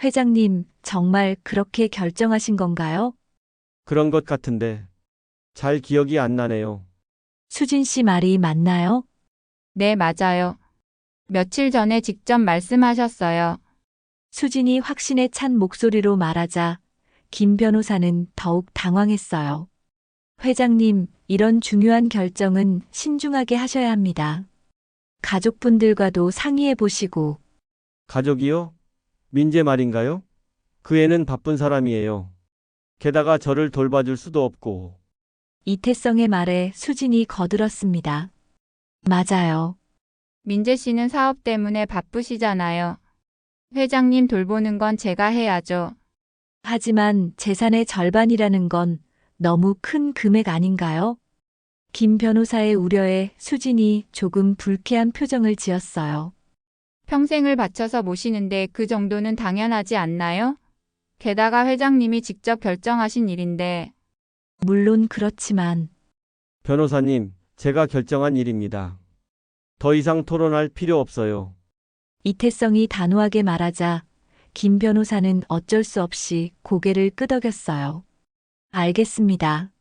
회장님, 정말 그렇게 결정하신 건가요? 그런 것 같은데. 잘 기억이 안 나네요. 수진 씨 말이 맞나요? 네, 맞아요. 며칠 전에 직접 말씀하셨어요. 수진이 확신에 찬 목소리로 말하자 김 변호사는 더욱 당황했어요. 회장님, 이런 중요한 결정은 신중하게 하셔야 합니다. 가족분들과도 상의해 보시고. 가족이요? 민재 말인가요? 그 애는 바쁜 사람이에요. 게다가 저를 돌봐줄 수도 없고. 이태성의 말에 수진이 거들었습니다. 맞아요. 민재 씨는 사업 때문에 바쁘시잖아요. 회장님 돌보는 건 제가 해야죠. 하지만 재산의 절반이라는 건 너무 큰 금액 아닌가요? 김 변호사의 우려에 수진이 조금 불쾌한 표정을 지었어요. 평생을 바쳐서 모시는데 그 정도는 당연하지 않나요? 게다가 회장님이 직접 결정하신 일인데. 물론 그렇지만 변호사님, 제가 결정한 일입니다. 더 이상 토론할 필요 없어요. 이태성이 단호하게 말하자 김 변호사는 어쩔 수 없이 고개를 끄덕였어요. 알겠습니다.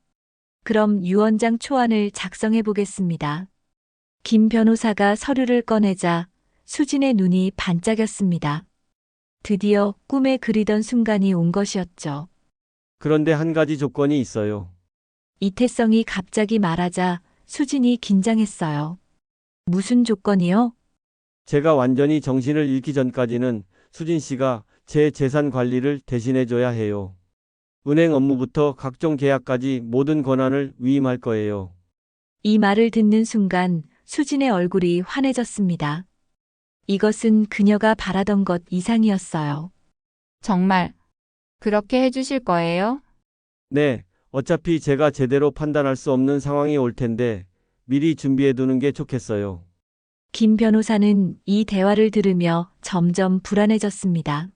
그럼 유언장 초안을 작성해 보겠습니다. 김 변호사가 서류를 꺼내자 수진의 눈이 반짝였습니다. 드디어 꿈에 그리던 순간이 온 것이었죠. 그런데 한 가지 조건이 있어요. 이태성이 갑자기 말하자 수진이 긴장했어요. 무슨 조건이요? 제가 완전히 정신을 잃기 전까지는 수진 씨가 제 재산 관리를 대신해줘야 해요. 은행 업무부터 각종 계약까지 모든 권한을 위임할 거예요. 이 말을 듣는 순간 수진의 얼굴이 환해졌습니다. 이것은 그녀가 바라던 것 이상이었어요. 정말 그렇게 해주실 거예요? 네, 어차피 제가 제대로 판단할 수 없는 상황이 올 텐데 미리 준비해 두는 게 좋겠어요. 김 변호사는 이 대화를 들으며 점점 불안해졌습니다.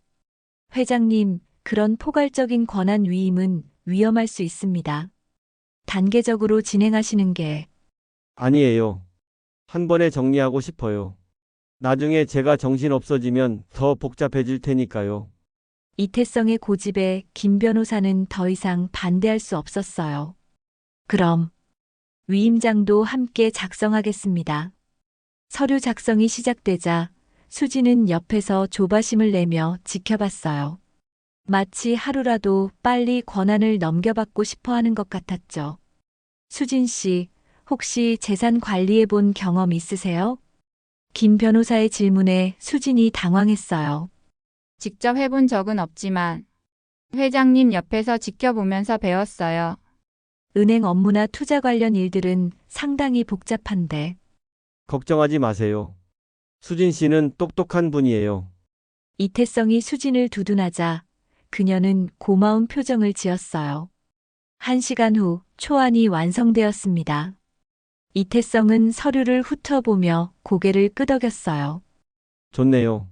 회장님, 그런 포괄적인 권한 위임은 위험할 수 있습니다. 단계적으로 진행하시는 게 아니에요. 한 번에 정리하고 싶어요. 나중에 제가 정신 없어지면 더 복잡해질 테니까요. 이태성의 고집에 김 변호사는 더 이상 반대할 수 없었어요. 그럼 위임장도 함께 작성하겠습니다. 서류 작성이 시작되자 수지는 옆에서 조바심을 내며 지켜봤어요. 마치 하루라도 빨리 권한을 넘겨받고 싶어 하는 것 같았죠. 수진 씨, 혹시 재산 관리해 본 경험 있으세요? 김 변호사의 질문에 수진이 당황했어요. 직접 해본 적은 없지만 회장님 옆에서 지켜보면서 배웠어요. 은행 업무나 투자 관련 일들은 상당히 복잡한데 걱정하지 마세요. 수진 씨는 똑똑한 분이에요. 이태성이 수진을 두둔하자 그녀는 고마운 표정을 지었어요. 1시간 후 초안이 완성되었습니다. 이태성은 서류를 훑어보며 고개를 끄덕였어요. 좋네요.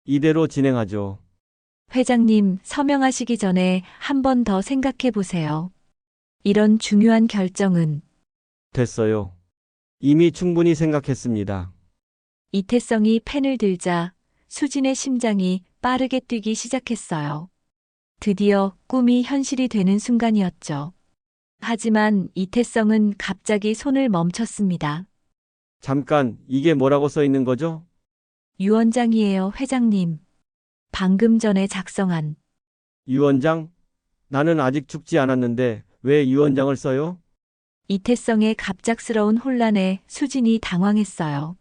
이대로 진행하죠. 회장님, 서명하시기 전에 한 번 더 생각해 보세요. 이런 중요한 결정은 됐어요. 이미 충분히 생각했습니다. 이태성이 펜을 들자 수진의 심장이 빠르게 뛰기 시작했어요. 드디어 꿈이 현실이 되는 순간이었죠. 하지만 이태성은 갑자기 손을 멈췄습니다. 잠깐, 이게 뭐라고 써 있는 거죠? 유언장이에요, 회장님. 방금 전에 작성한. 유언장? 나는 아직 죽지 않았는데 왜 유언장을 써요? 이태성의 갑작스러운 혼란에 수진이 당황했어요.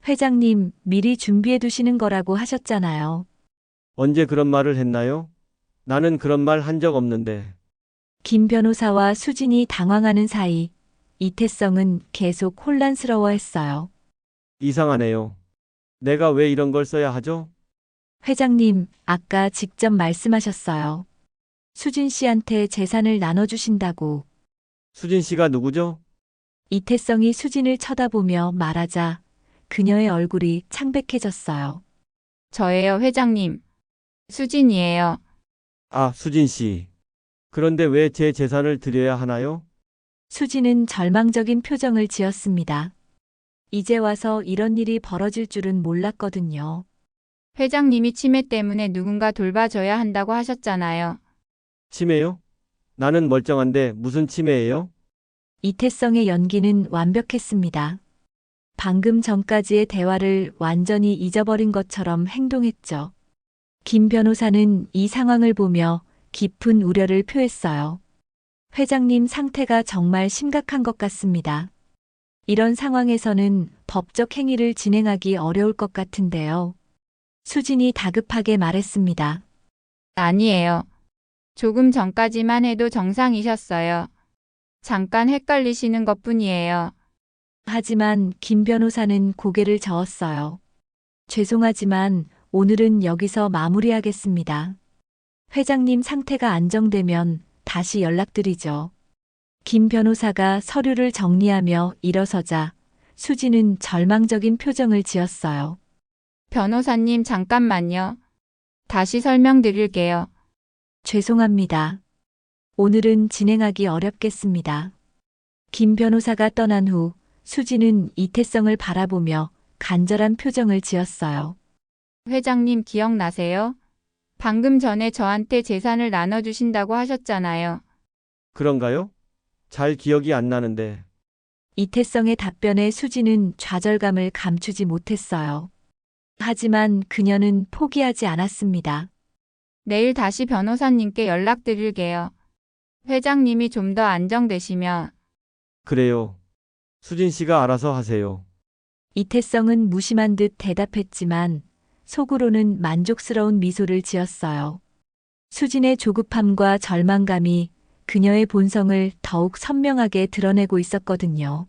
회장님, 미리 준비해 두시는 거라고 하셨잖아요. 언제 그런 말을 했나요? 나는 그런 말 한 적 없는데. 김 변호사와 수진이 당황하는 사이 이태성은 계속 혼란스러워했어요. 이상하네요. 내가 왜 이런 걸 써야 하죠? 회장님, 아까 직접 말씀하셨어요. 수진 씨한테 재산을 나눠주신다고. 수진 씨가 누구죠? 이태성이 수진을 쳐다보며 말하자 그녀의 얼굴이 창백해졌어요. 저예요, 회장님. 수진이에요. 아, 수진 씨. 그런데 왜 제 재산을 드려야 하나요? 수진은 절망적인 표정을 지었습니다. 이제 와서 이런 일이 벌어질 줄은 몰랐거든요. 회장님이 치매 때문에 누군가 돌봐줘야 한다고 하셨잖아요. 치매요? 나는 멀쩡한데 무슨 치매예요? 이태성의 연기는 완벽했습니다. 방금 전까지의 대화를 완전히 잊어버린 것처럼 행동했죠. 김 변호사는 이 상황을 보며 깊은 우려를 표했어요. 회장님 상태가 정말 심각한 것 같습니다. 이런 상황에서는 법적 행위를 진행하기 어려울 것 같은데요. 수진이 다급하게 말했습니다. 아니에요. 조금 전까지만 해도 정상이셨어요. 잠깐 헷갈리시는 것뿐이에요. 하지만 김 변호사는 고개를 저었어요. 죄송하지만 오늘은 여기서 마무리하겠습니다. 회장님 상태가 안정되면 다시 연락드리죠. 김 변호사가 서류를 정리하며 일어서자 수진은 절망적인 표정을 지었어요. 변호사님 잠깐만요. 다시 설명드릴게요. 죄송합니다. 오늘은 진행하기 어렵겠습니다. 김 변호사가 떠난 후 수진은 이태성을 바라보며 간절한 표정을 지었어요. 회장님 기억나세요? 방금 전에 저한테 재산을 나눠주신다고 하셨잖아요. 그런가요? 잘 기억이 안 나는데. 이태성의 답변에 수진은 좌절감을 감추지 못했어요. 하지만 그녀는 포기하지 않았습니다. 내일 다시 변호사님께 연락드릴게요. 회장님이 좀 더 안정되시면. 그래요. 수진 씨가 알아서 하세요. 이태성은 무심한 듯 대답했지만 속으로는 만족스러운 미소를 지었어요. 수진의 조급함과 절망감이 그녀의 본성을 더욱 선명하게 드러내고 있었거든요.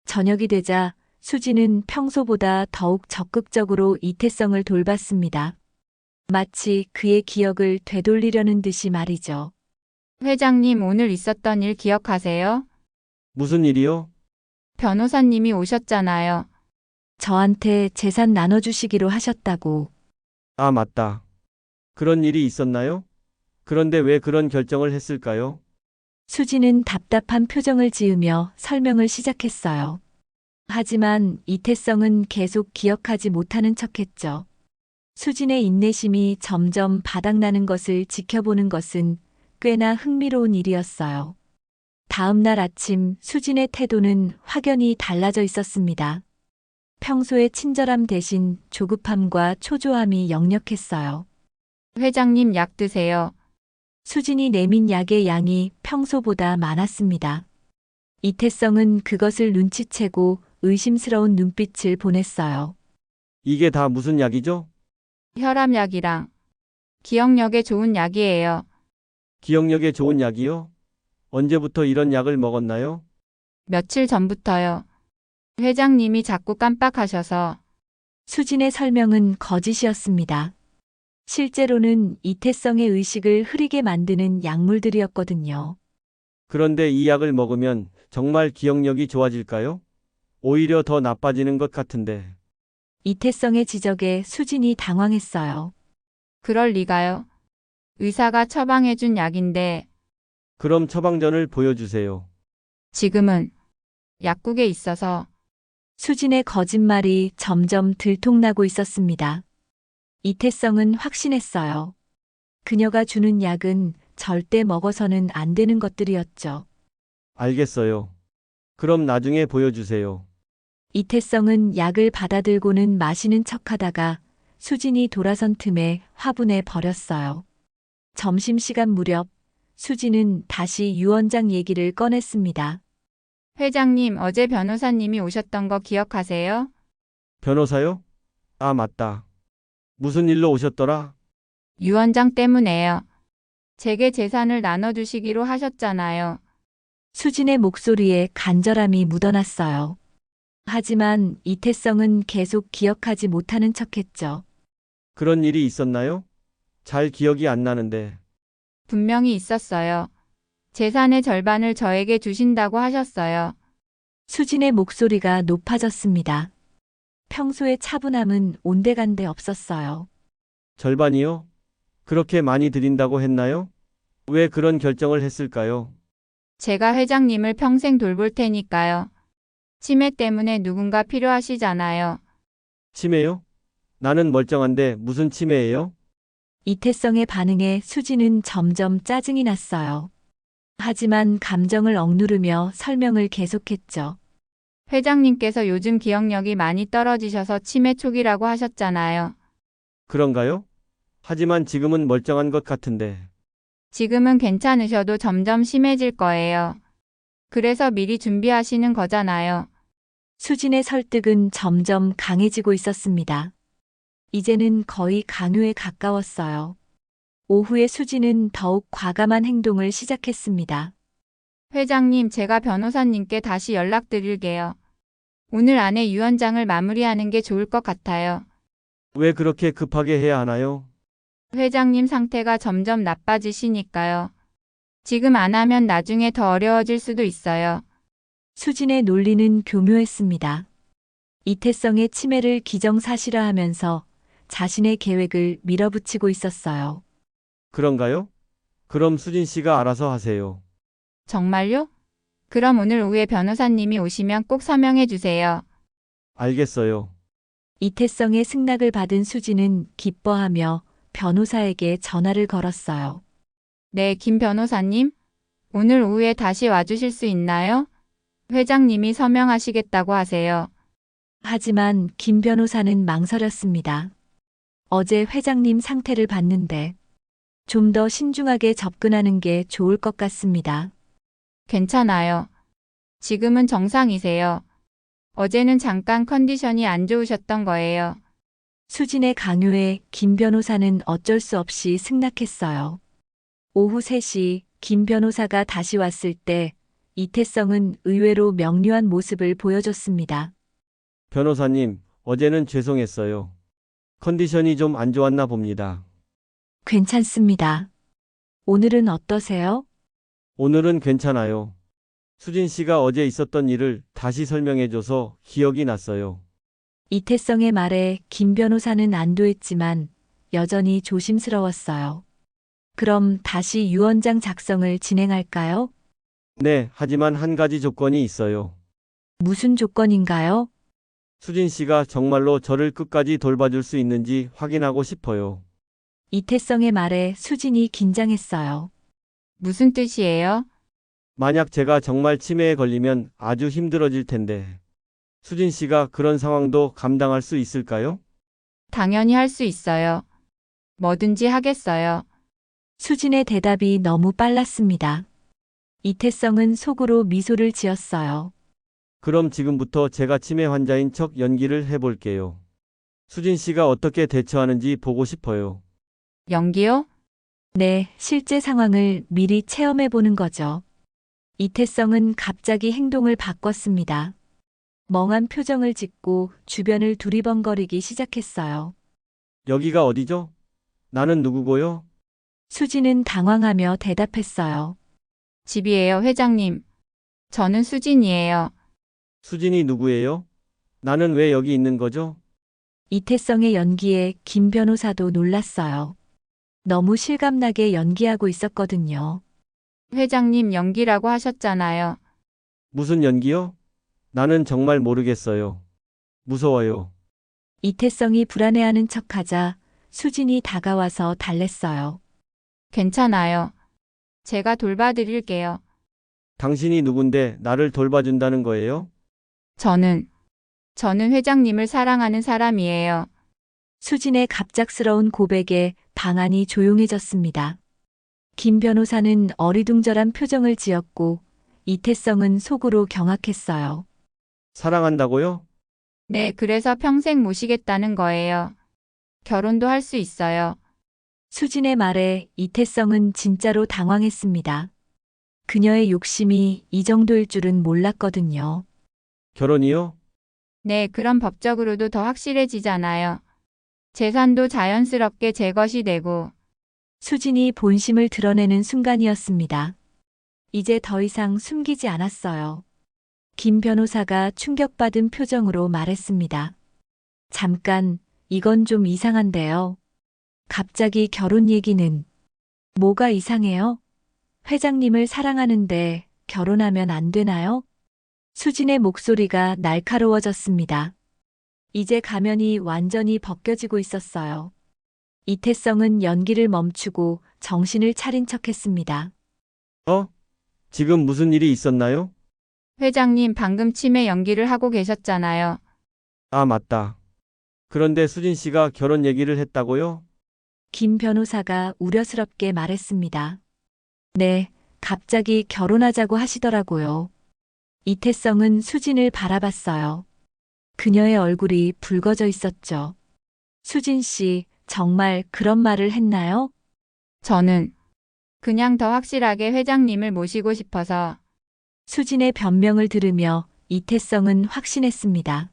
저녁이 되자 수진은 평소보다 더욱 적극적으로 이태성을 돌봤습니다. 마치 그의 기억을 되돌리려는 듯이 말이죠. 회장님, 오늘 있었던 일 기억하세요? 무슨 일이요? 변호사님이 오셨잖아요. 저한테 재산 나눠주시기로 하셨다고. 아, 맞다. 그런 일이 있었나요? 그런데 왜 그런 결정을 했을까요? 수진은 답답한 표정을 지으며 설명을 시작했어요. 하지만 이태성은 계속 기억하지 못하는 척했죠. 수진의 인내심이 점점 바닥나는 것을 지켜보는 것은 꽤나 흥미로운 일이었어요. 다음 날 아침 수진의 태도는 확연히 달라져 있었습니다. 평소의 친절함 대신 조급함과 초조함이 역력했어요. 회장님, 약 드세요. 수진이 내민 약의 양이 평소보다 많았습니다. 이태성은 그것을 눈치채고 의심스러운 눈빛을 보냈어요. 이게 다 무슨 약이죠? 혈압약이랑 기억력에 좋은 약이에요. 기억력에 좋은 약이요? 언제부터 이런 약을 먹었나요? 며칠 전부터요. 회장님이 자꾸 깜빡하셔서. 수진의 설명은 거짓이었습니다. 실제로는 이태성의 의식을 흐리게 만드는 약물들이었거든요. 그런데 이 약을 먹으면 정말 기억력이 좋아질까요? 오히려 더 나빠지는 것 같은데. 이태성의 지적에 수진이 당황했어요. 그럴 리가요. 의사가 처방해준 약인데 그럼 처방전을 보여주세요. 지금은 약국에 있어서. 수진의 거짓말이 점점 들통나고 있었습니다. 이태성은 확신했어요. 그녀가 주는 약은 절대 먹어서는 안 되는 것들이었죠. 알겠어요. 그럼 나중에 보여주세요. 이태성은 약을 받아들고는 마시는 척하다가 수진이 돌아선 틈에 화분에 버렸어요. 점심시간 무렵 수진은 다시 유 원장 얘기를 꺼냈습니다. 회장님, 어제 변호사님이 오셨던 거 기억하세요? 변호사요? 아, 맞다. 무슨 일로 오셨더라? 유 원장 때문에요. 제게 재산을 나눠주시기로 하셨잖아요. 수진의 목소리에 간절함이 묻어났어요. 하지만 이태성은 계속 기억하지 못하는 척했죠. 그런 일이 있었나요? 잘 기억이 안 나는데. 분명히 있었어요. 재산의 절반을 저에게 주신다고 하셨어요. 수진의 목소리가 높아졌습니다. 평소의 차분함은 온데간데 없었어요. 절반이요? 그렇게 많이 드린다고 했나요? 왜 그런 결정을 했을까요? 제가 회장님을 평생 돌볼 테니까요. 치매 때문에 누군가 필요하시잖아요. 치매요? 나는 멀쩡한데 무슨 치매예요? 이태성의 반응에 수진은 점점 짜증이 났어요. 하지만 감정을 억누르며 설명을 계속했죠. 회장님께서 요즘 기억력이 많이 떨어지셔서 치매 초기라고 하셨잖아요. 그런가요? 하지만 지금은 멀쩡한 것 같은데. 지금은 괜찮으셔도 점점 심해질 거예요. 그래서 미리 준비하시는 거잖아요. 수진의 설득은 점점 강해지고 있었습니다. 이제는 거의 강요에 가까웠어요. 오후에 수진은 더욱 과감한 행동을 시작했습니다. 회장님, 제가 변호사님께 다시 연락드릴게요. 오늘 안에 유 원장을 마무리하는 게 좋을 것 같아요. 왜 그렇게 급하게 해야 하나요? 회장님 상태가 점점 나빠지시니까요. 지금 안 하면 나중에 더 어려워질 수도 있어요. 수진의 논리는 교묘했습니다. 이태성의 치매를 기정사실화하면서 자신의 계획을 밀어붙이고 있었어요. 그런가요? 그럼 수진 씨가 알아서 하세요. 정말요? 그럼 오늘 오후에 변호사님이 오시면 꼭 서명해 주세요. 알겠어요. 이태성의 승낙을 받은 수진은 기뻐하며 변호사에게 전화를 걸었어요. 네, 김 변호사님. 오늘 오후에 다시 와주실 수 있나요? 회장님이 서명하시겠다고 하세요. 하지만 김 변호사는 망설였습니다. 어제 회장님 상태를 봤는데 좀 더 신중하게 접근하는 게 좋을 것 같습니다. 괜찮아요. 지금은 정상이세요. 어제는 잠깐 컨디션이 안 좋으셨던 거예요. 수진의 강요에 김 변호사는 어쩔 수 없이 승낙했어요. 오후 3시 김 변호사가 다시 왔을 때 이태성은 의외로 명료한 모습을 보여줬습니다. 변호사님, 어제는 죄송했어요. 컨디션이 좀 안 좋았나 봅니다. 괜찮습니다. 오늘은 어떠세요? 오늘은 괜찮아요. 수진 씨가 어제 있었던 일을 다시 설명해줘서 기억이 났어요. 이태성의 말에 김 변호사는 안도했지만 여전히 조심스러웠어요. 그럼 다시 유언장 작성을 진행할까요? 네, 하지만 한 가지 조건이 있어요. 무슨 조건인가요? 수진 씨가 정말로 저를 끝까지 돌봐줄 수 있는지 확인하고 싶어요. 이태성의 말에 수진이 긴장했어요. 무슨 뜻이에요? 만약 제가 정말 치매에 걸리면 아주 힘들어질 텐데, 수진 씨가 그런 상황도 감당할 수 있을까요? 당연히 할 수 있어요. 뭐든지 하겠어요. 수진의 대답이 너무 빨랐습니다. 이태성은 속으로 미소를 지었어요. 그럼 지금부터 제가 치매 환자인 척 연기를 해볼게요. 수진 씨가 어떻게 대처하는지 보고 싶어요. 연기요? 네, 실제 상황을 미리 체험해 보는 거죠. 이태성은 갑자기 행동을 바꿨습니다. 멍한 표정을 짓고 주변을 두리번거리기 시작했어요. 여기가 어디죠? 나는 누구고요? 수진은 당황하며 대답했어요. 집이에요, 회장님. 저는 수진이에요. 수진이 누구예요? 나는 왜 여기 있는 거죠? 이태성의 연기에 김 변호사도 놀랐어요. 너무 실감나게 연기하고 있었거든요. 회장님 연기라고 하셨잖아요. 무슨 연기요? 나는 정말 모르겠어요. 무서워요. 이태성이 불안해하는 척하자 수진이 다가와서 달랬어요. 괜찮아요. 제가 돌봐드릴게요. 당신이 누군데 나를 돌봐준다는 거예요? 저는 회장님을 사랑하는 사람이에요. 수진의 갑작스러운 고백에 방안이 조용해졌습니다. 김 변호사는 어리둥절한 표정을 지었고 이태성은 속으로 경악했어요. 사랑한다고요? 네, 그래서 평생 모시겠다는 거예요. 결혼도 할 수 있어요. 수진의 말에 이태성은 진짜로 당황했습니다. 그녀의 욕심이 이 정도일 줄은 몰랐거든요. 결혼이요? 네, 그럼 법적으로도 더 확실해지잖아요. 재산도 자연스럽게 제 것이 되고. 수진이 본심을 드러내는 순간이었습니다. 이제 더 이상 숨기지 않았어요. 김 변호사가 충격받은 표정으로 말했습니다. 잠깐, 이건 좀 이상한데요. 갑자기 결혼 얘기는 뭐가 이상해요? 회장님을 사랑하는데 결혼하면 안 되나요? 수진의 목소리가 날카로워졌습니다. 이제 가면이 완전히 벗겨지고 있었어요. 이태성은 연기를 멈추고 정신을 차린 척했습니다. 지금 무슨 일이 있었나요? 회장님 방금 치매 연기를 하고 계셨잖아요. 아, 맞다. 그런데 수진 씨가 결혼 얘기를 했다고요? 김 변호사가 우려스럽게 말했습니다. 네, 갑자기 결혼하자고 하시더라고요. 이태성은 수진을 바라봤어요. 그녀의 얼굴이 붉어져 있었죠. 수진 씨, 정말 그런 말을 했나요? 저는 그냥 더 확실하게 회장님을 모시고 싶어서. 수진의 변명을 들으며 이태성은 확신했습니다.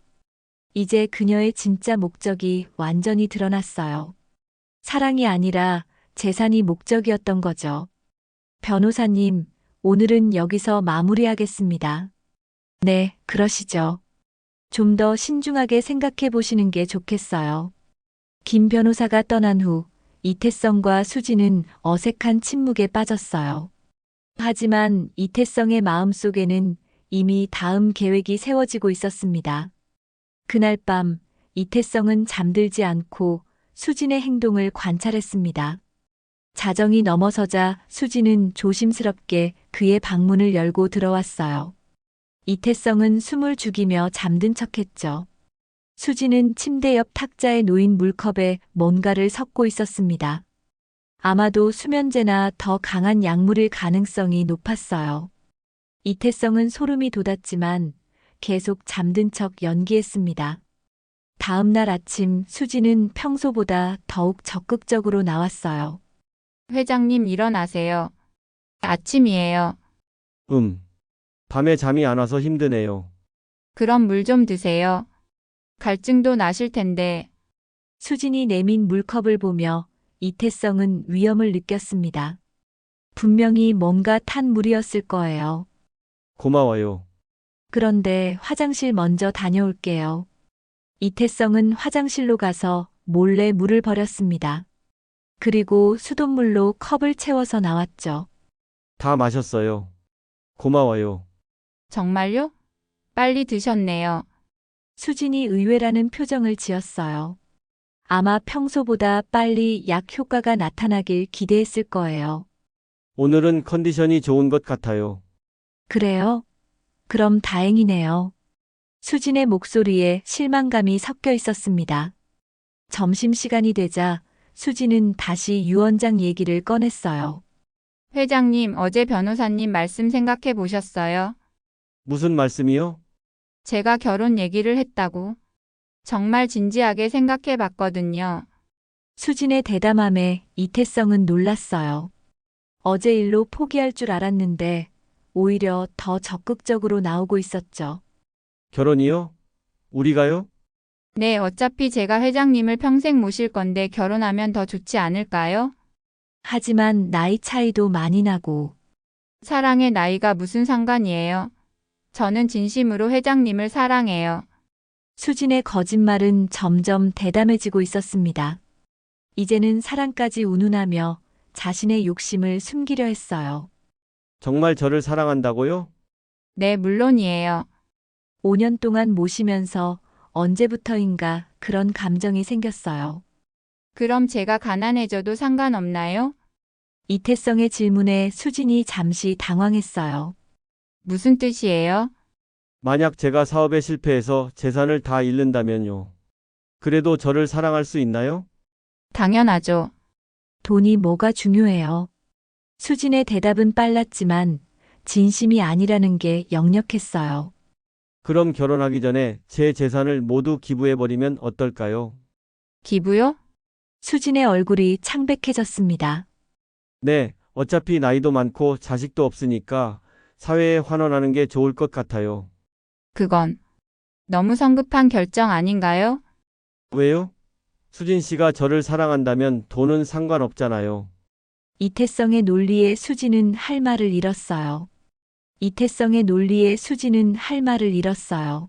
이제 그녀의 진짜 목적이 완전히 드러났어요. 사랑이 아니라 재산이 목적이었던 거죠. 변호사님, 오늘은 여기서 마무리하겠습니다. 네, 그러시죠. 좀 더 신중하게 생각해 보시는 게 좋겠어요. 김 변호사가 떠난 후 이태성과 수진은 어색한 침묵에 빠졌어요. 하지만 이태성의 마음속에는 이미 다음 계획이 세워지고 있었습니다. 그날 밤 이태성은 잠들지 않고 수진의 행동을 관찰했습니다. 자정이 넘어서자 수진은 조심스럽게 그의 방문을 열고 들어왔어요. 이태성은 숨을 죽이며 잠든 척했죠. 수진은 침대 옆 탁자에 놓인 물컵에 뭔가를 섞고 있었습니다. 아마도 수면제나 더 강한 약물일 가능성이 높았어요. 이태성은 소름이 돋았지만 계속 잠든 척 연기했습니다. 다음 날 아침 수진은 평소보다 더욱 적극적으로 나왔어요. 회장님 일어나세요. 아침이에요. 밤에 잠이 안 와서 힘드네요. 그럼 물 좀 드세요. 갈증도 나실 텐데. 수진이 내민 물컵을 보며 이태성은 위험을 느꼈습니다. 분명히 뭔가 탄 물이었을 거예요. 고마워요. 그런데 화장실 먼저 다녀올게요. 이태성은 화장실로 가서 몰래 물을 버렸습니다. 그리고 수돗물로 컵을 채워서 나왔죠. 다 마셨어요. 고마워요. 정말요? 빨리 드셨네요. 수진이 의외라는 표정을 지었어요. 아마 평소보다 빨리 약 효과가 나타나길 기대했을 거예요. 오늘은 컨디션이 좋은 것 같아요. 그래요? 그럼 다행이네요. 수진의 목소리에 실망감이 섞여 있었습니다. 점심시간이 되자 수진은 다시 유 원장 얘기를 꺼냈어요. 회장님, 어제 변호사님 말씀 생각해 보셨어요? 무슨 말씀이요? 제가 결혼 얘기를 했다고. 정말 진지하게 생각해 봤거든요. 수진의 대담함에 이태성은 놀랐어요. 어제 일로 포기할 줄 알았는데 오히려 더 적극적으로 나오고 있었죠. 결혼이요? 우리가요? 네, 어차피 제가 회장님을 평생 모실 건데 결혼하면 더 좋지 않을까요? 하지만 나이 차이도 많이 나고 사랑의 나이가 무슨 상관이에요? 저는 진심으로 회장님을 사랑해요. 수진의 거짓말은 점점 대담해지고 있었습니다. 이제는 사랑까지 운운하며 자신의 욕심을 숨기려 했어요. 정말 저를 사랑한다고요? 네, 물론이에요. 5년 동안 모시면서 언제부터인가 그런 감정이 생겼어요. 그럼 제가 가난해져도 상관없나요? 이태성의 질문에 수진이 잠시 당황했어요. 무슨 뜻이에요? 만약 제가 사업에 실패해서 재산을 다 잃는다면요. 그래도 저를 사랑할 수 있나요? 당연하죠. 돈이 뭐가 중요해요. 수진의 대답은 빨랐지만 진심이 아니라는 게 역력했어요. 그럼 결혼하기 전에 제 재산을 모두 기부해버리면 어떨까요? 기부요? 수진의 얼굴이 창백해졌습니다. 네, 어차피 나이도 많고 자식도 없으니까 사회에 환원하는 게 좋을 것 같아요. 그건 너무 성급한 결정 아닌가요? 왜요? 수진 씨가 저를 사랑한다면 돈은 상관없잖아요. 이태성의 논리에 수진은 할 말을 잃었어요. 이태성의 논리에 수진은 할 말을 잃었어요.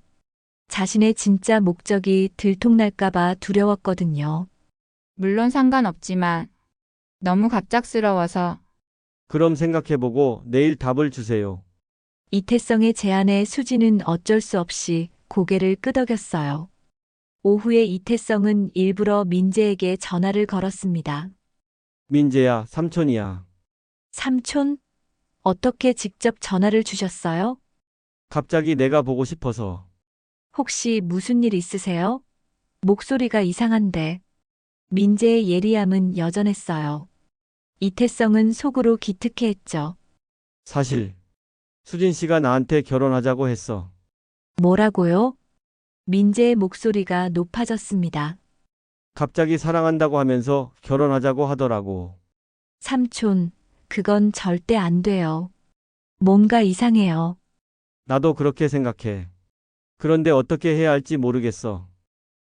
자신의 진짜 목적이 들통날까봐 두려웠거든요. 물론 상관없지만 너무 갑작스러워서. 그럼 생각해보고 내일 답을 주세요. 이태성의 제안에 수진은 어쩔 수 없이 고개를 끄덕였어요. 오후에 이태성은 일부러 민재에게 전화를 걸었습니다. 민재야, 삼촌이야. 삼촌? 어떻게 직접 전화를 주셨어요? 갑자기 내가 보고 싶어서. 혹시 무슨 일 있으세요? 목소리가 이상한데. 민재의 예리함은 여전했어요. 이태성은 속으로 기특해했죠. 사실 수진 씨가 나한테 결혼하자고 했어. 뭐라고요? 민재의 목소리가 높아졌습니다. 갑자기 사랑한다고 하면서 결혼하자고 하더라고. 삼촌, 그건 절대 안 돼요. 뭔가 이상해요. 나도 그렇게 생각해. 그런데 어떻게 해야 할지 모르겠어.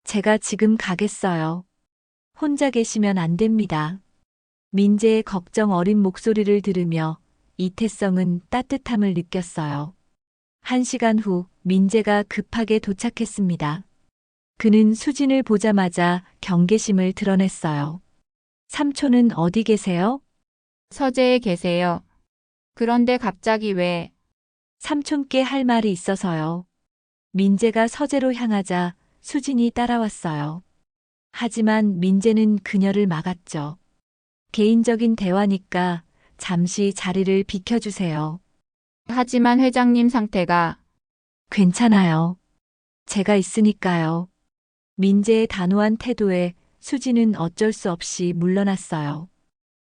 제가 지금 가겠어요. 혼자 계시면 안 됩니다. 민재의 걱정 어린 목소리를 들으며 이태성은 따뜻함을 느꼈어요. 1시간 후 민재가 급하게 도착했습니다. 그는 수진을 보자마자 경계심을 드러냈어요. 삼촌은 어디 계세요? 서재에 계세요. 그런데 갑자기 왜? 삼촌께 할 말이 있어서요. 민재가 서재로 향하자 수진이 따라왔어요. 하지만 민재는 그녀를 막았죠. 개인적인 대화니까 잠시 자리를 비켜주세요. 하지만 회장님 상태가. 괜찮아요. 제가 있으니까요. 민재의 단호한 태도에 수진은 어쩔 수 없이 물러났어요.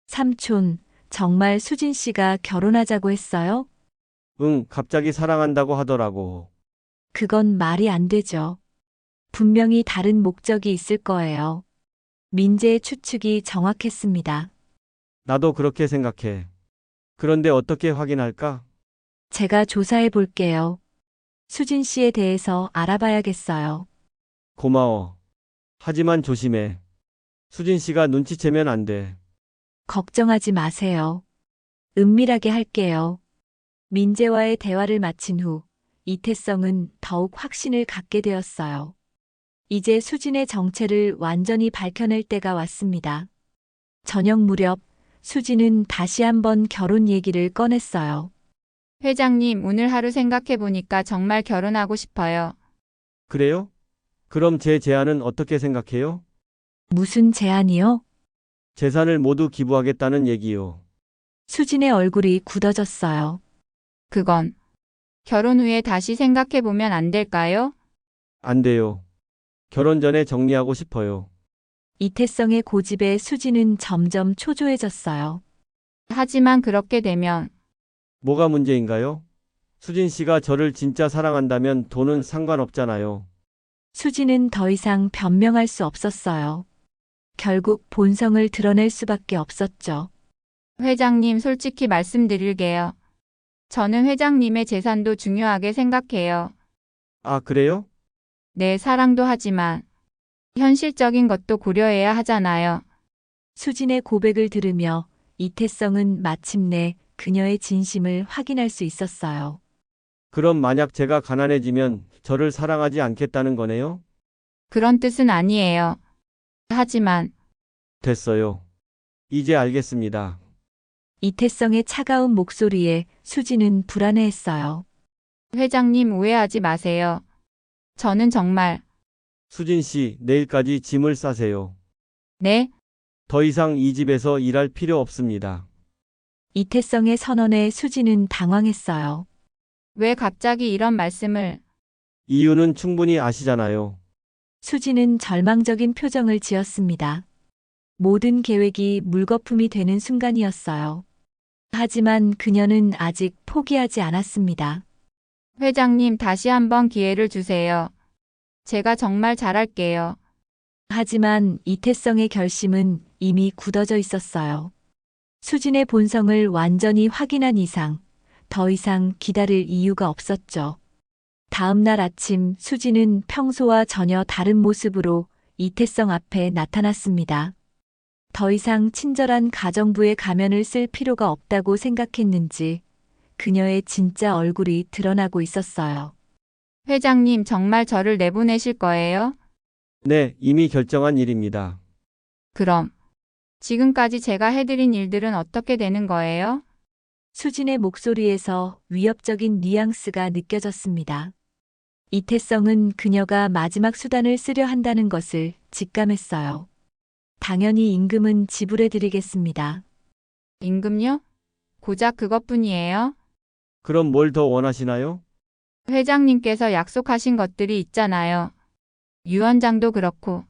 삼촌, 정말 수진 씨가 결혼하자고 했어요? 응, 갑자기 사랑한다고 하더라고. 그건 말이 안 되죠. 분명히 다른 목적이 있을 거예요. 민재의 추측이 정확했습니다. 나도 그렇게 생각해. 그런데 어떻게 확인할까? 제가 조사해 볼게요. 수진 씨에 대해서 알아봐야겠어요. 고마워. 하지만 조심해. 수진 씨가 눈치채면 안 돼. 걱정하지 마세요. 은밀하게 할게요. 민재와의 대화를 마친 후 이태성은 더욱 확신을 갖게 되었어요. 이제 수진의 정체를 완전히 밝혀낼 때가 왔습니다. 저녁 무렵 수진은 다시 한번 결혼 얘기를 꺼냈어요. 회장님, 오늘 하루 생각해 보니까 정말 결혼하고 싶어요. 그래요? 그럼 제 제안은 어떻게 생각해요? 무슨 제안이요? 재산을 모두 기부하겠다는 얘기요. 수진의 얼굴이 굳어졌어요. 그건 결혼 후에 다시 생각해 보면 안 될까요? 안 돼요. 결혼 전에 정리하고 싶어요. 이태성의 고집에 수진은 점점 초조해졌어요. 하지만 그렇게 되면 뭐가 문제인가요? 수진 씨가 저를 진짜 사랑한다면 돈은 상관없잖아요. 수진은 더 이상 변명할 수 없었어요. 결국 본성을 드러낼 수밖에 없었죠. 회장님, 솔직히 말씀드릴게요. 저는 회장님의 재산도 중요하게 생각해요. 아, 그래요? 네, 사랑도 하지만 현실적인 것도 고려해야 하잖아요. 수진의 고백을 들으며 이태성은 마침내 그녀의 진심을 확인할 수 있었어요. 그럼 만약 제가 가난해지면 저를 사랑하지 않겠다는 거네요? 그런 뜻은 아니에요. 하지만 됐어요. 이제 알겠습니다. 이태성의 차가운 목소리에 수진은 불안해했어요. 회장님, 오해하지 마세요. 저는 정말 수진 씨, 내일까지 짐을 싸세요. 네, 더 이상 이 집에서 일할 필요 없습니다. 이태성의 선언에 수진은 당황했어요. 왜 갑자기 이런 말씀을? 이유는 충분히 아시잖아요. 수진은 절망적인 표정을 지었습니다. 모든 계획이 물거품이 되는 순간이었어요. 하지만 그녀는 아직 포기하지 않았습니다. 회장님, 다시 한번 기회를 주세요. 제가 정말 잘할게요. 하지만 이태성의 결심은 이미 굳어져 있었어요. 수진의 본성을 완전히 확인한 이상 더 이상 기다릴 이유가 없었죠. 다음 날 아침 수진은 평소와 전혀 다른 모습으로 이태성 앞에 나타났습니다. 더 이상 친절한 가정부의 가면을 쓸 필요가 없다고 생각했는지 그녀의 진짜 얼굴이 드러나고 있었어요. 회장님, 정말 저를 내보내실 거예요? 네, 이미 결정한 일입니다. 그럼 지금까지 제가 해드린 일들은 어떻게 되는 거예요? 수진의 목소리에서 위협적인 뉘앙스가 느껴졌습니다. 이태성은 그녀가 마지막 수단을 쓰려 한다는 것을 직감했어요. 당연히 임금은 지불해 드리겠습니다. 임금요? 고작 그것뿐이에요? 그럼 뭘 더 원하시나요? 회장님께서 약속하신 것들이 있잖아요. 유언장도 그렇고.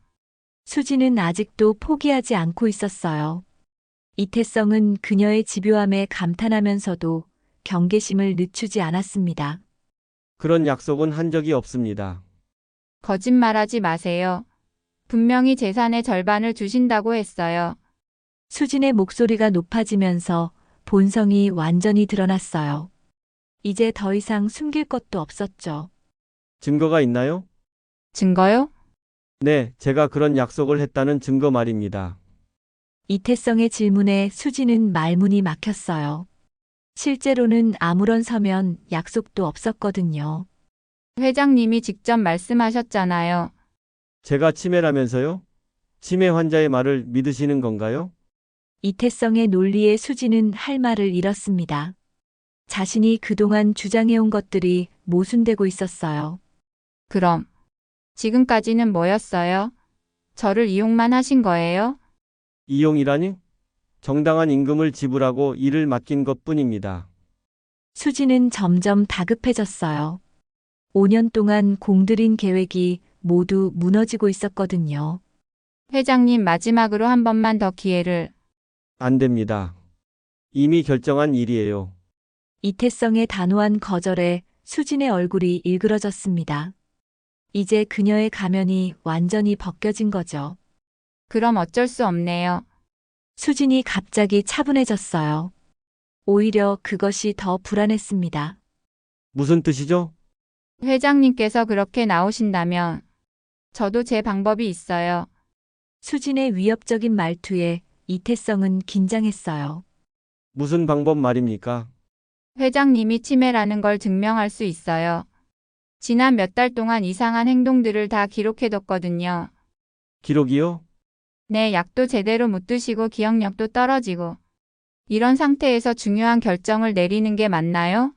수진은 아직도 포기하지 않고 있었어요. 이태성은 그녀의 집요함에 감탄하면서도 경계심을 늦추지 않았습니다. 그런 약속은 한 적이 없습니다. 거짓말하지 마세요. 분명히 재산의 절반을 주신다고 했어요. 수진의 목소리가 높아지면서 본성이 완전히 드러났어요. 이제 더 이상 숨길 것도 없었죠. 증거가 있나요? 증거요? 네, 제가 그런 약속을 했다는 증거 말입니다. 이태성의 질문에 수진은 말문이 막혔어요. 실제로는 아무런 서면 약속도 없었거든요. 회장님이 직접 말씀하셨잖아요. 제가 치매라면서요? 치매 환자의 말을 믿으시는 건가요? 이태성의 논리에 수진은 할 말을 잃었습니다. 자신이 그동안 주장해온 것들이 모순되고 있었어요. 그럼 지금까지는 뭐였어요? 저를 이용만 하신 거예요? 이용이라니? 정당한 임금을 지불하고 일을 맡긴 것뿐입니다. 수진은 점점 다급해졌어요. 5년 동안 공들인 계획이 모두 무너지고 있었거든요. 회장님, 마지막으로 한 번만 더 기회를. 안 됩니다. 이미 결정한 일이에요. 이태성의 단호한 거절에 수진의 얼굴이 일그러졌습니다. 이제 그녀의 가면이 완전히 벗겨진 거죠. 그럼 어쩔 수 없네요. 수진이 갑자기 차분해졌어요. 오히려 그것이 더 불안했습니다. 무슨 뜻이죠? 회장님께서 그렇게 나오신다면 저도 제 방법이 있어요. 수진의 위협적인 말투에 이태성은 긴장했어요. 무슨 방법 말입니까? 회장님이 치매라는 걸 증명할 수 있어요. 지난 몇 달 동안 이상한 행동들을 다 기록해뒀거든요. 기록이요? 네, 약도 제대로 못 드시고 기억력도 떨어지고. 이런 상태에서 중요한 결정을 내리는 게 맞나요?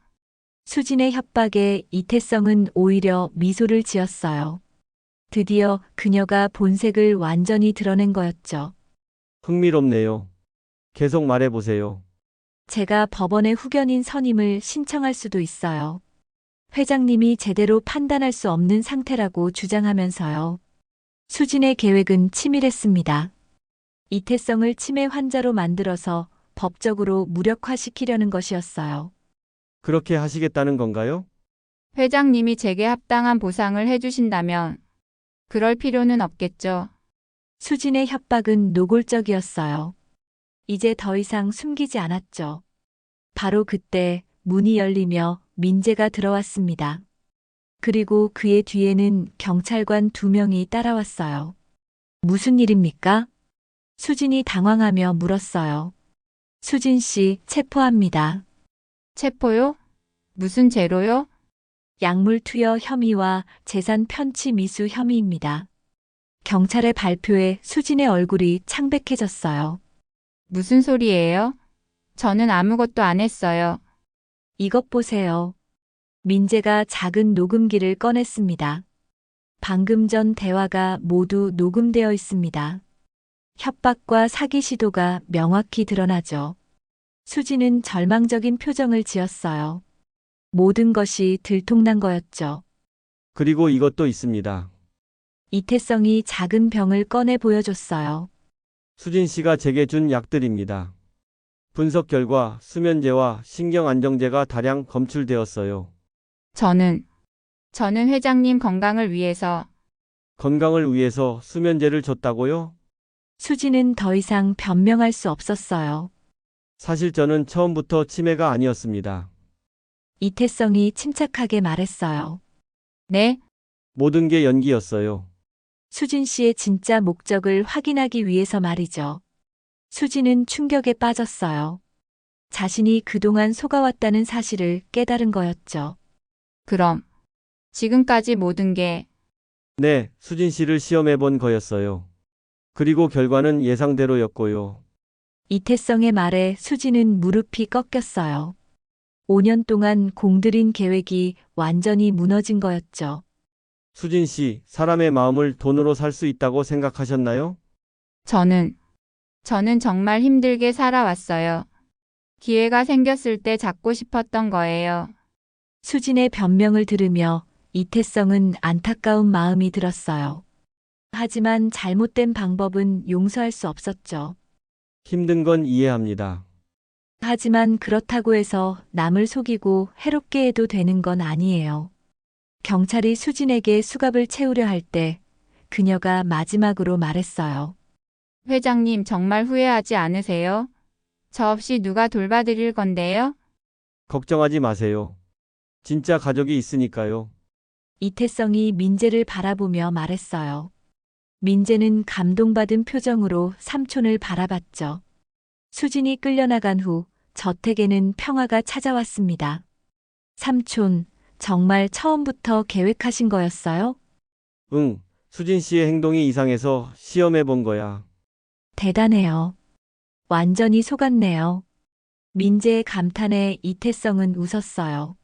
수진의 협박에 이태성은 오히려 미소를 지었어요. 드디어 그녀가 본색을 완전히 드러낸 거였죠. 흥미롭네요. 계속 말해보세요. 제가 법원의 후견인 선임을 신청할 수도 있어요. 회장님이 제대로 판단할 수 없는 상태라고 주장하면서요. 수진의 계획은 치밀했습니다. 이태성을 치매 환자로 만들어서 법적으로 무력화시키려는 것이었어요. 그렇게 하시겠다는 건가요? 회장님이 제게 합당한 보상을 해주신다면 그럴 필요는 없겠죠. 수진의 협박은 노골적이었어요. 이제 더 이상 숨기지 않았죠. 바로 그때 문이 열리며 민재가 들어왔습니다. 그리고 그의 뒤에는 경찰관 2명이 따라왔어요. 무슨 일입니까? 수진이 당황하며 물었어요. 수진 씨 체포합니다. 체포요? 무슨 죄로요? 약물 투여 혐의와 재산 편취 미수 혐의입니다. 경찰의 발표에 수진의 얼굴이 창백해졌어요. 무슨 소리예요? 저는 아무것도 안 했어요. 이것 보세요. 민재가 작은 녹음기를 꺼냈습니다. 방금 전 대화가 모두 녹음되어 있습니다. 협박과 사기 시도가 명확히 드러나죠. 수진은 절망적인 표정을 지었어요. 모든 것이 들통난 거였죠. 그리고 이것도 있습니다. 이태성이 작은 병을 꺼내 보여줬어요. 수진 씨가 제게 준 약들입니다. 분석 결과 수면제와 신경안정제가 다량 검출되었어요. 저는 회장님 건강을 위해서 건강을 위해서 수면제를 줬다고요? 수진은 더 이상 변명할 수 없었어요. 사실 저는 처음부터 치매가 아니었습니다. 이태성이 침착하게 말했어요. 네, 모든 게 연기였어요. 수진 씨의 진짜 목적을 확인하기 위해서 말이죠. 수진은 충격에 빠졌어요. 자신이 그동안 속아왔다는 사실을 깨달은 거였죠. 그럼 지금까지 모든 게 네, 수진 씨를 시험해 본 거였어요. 그리고 결과는 예상대로였고요. 이태성의 말에 수진은 무릎이 꺾였어요. 5년 동안 공들인 계획이 완전히 무너진 거였죠. 수진 씨, 사람의 마음을 돈으로 살 수 있다고 생각하셨나요? 저는 정말 힘들게 살아왔어요. 기회가 생겼을 때 잡고 싶었던 거예요. 수진의 변명을 들으며 이태성은 안타까운 마음이 들었어요. 하지만 잘못된 방법은 용서할 수 없었죠. 힘든 건 이해합니다. 하지만 그렇다고 해서 남을 속이고 해롭게 해도 되는 건 아니에요. 경찰이 수진에게 수갑을 채우려 할 때 그녀가 마지막으로 말했어요. 회장님 정말 후회하지 않으세요? 저 없이 누가 돌봐드릴 건데요? 걱정하지 마세요. 진짜 가족이 있으니까요. 이태성이 민재를 바라보며 말했어요. 민재는 감동받은 표정으로 삼촌을 바라봤죠. 수진이 끌려나간 후 저택에는 평화가 찾아왔습니다. 삼촌, 정말 처음부터 계획하신 거였어요? 응, 수진 씨의 행동이 이상해서 시험해 본 거야. 대단해요. 완전히 속았네요. 민재의 감탄에 이태성은 웃었어요.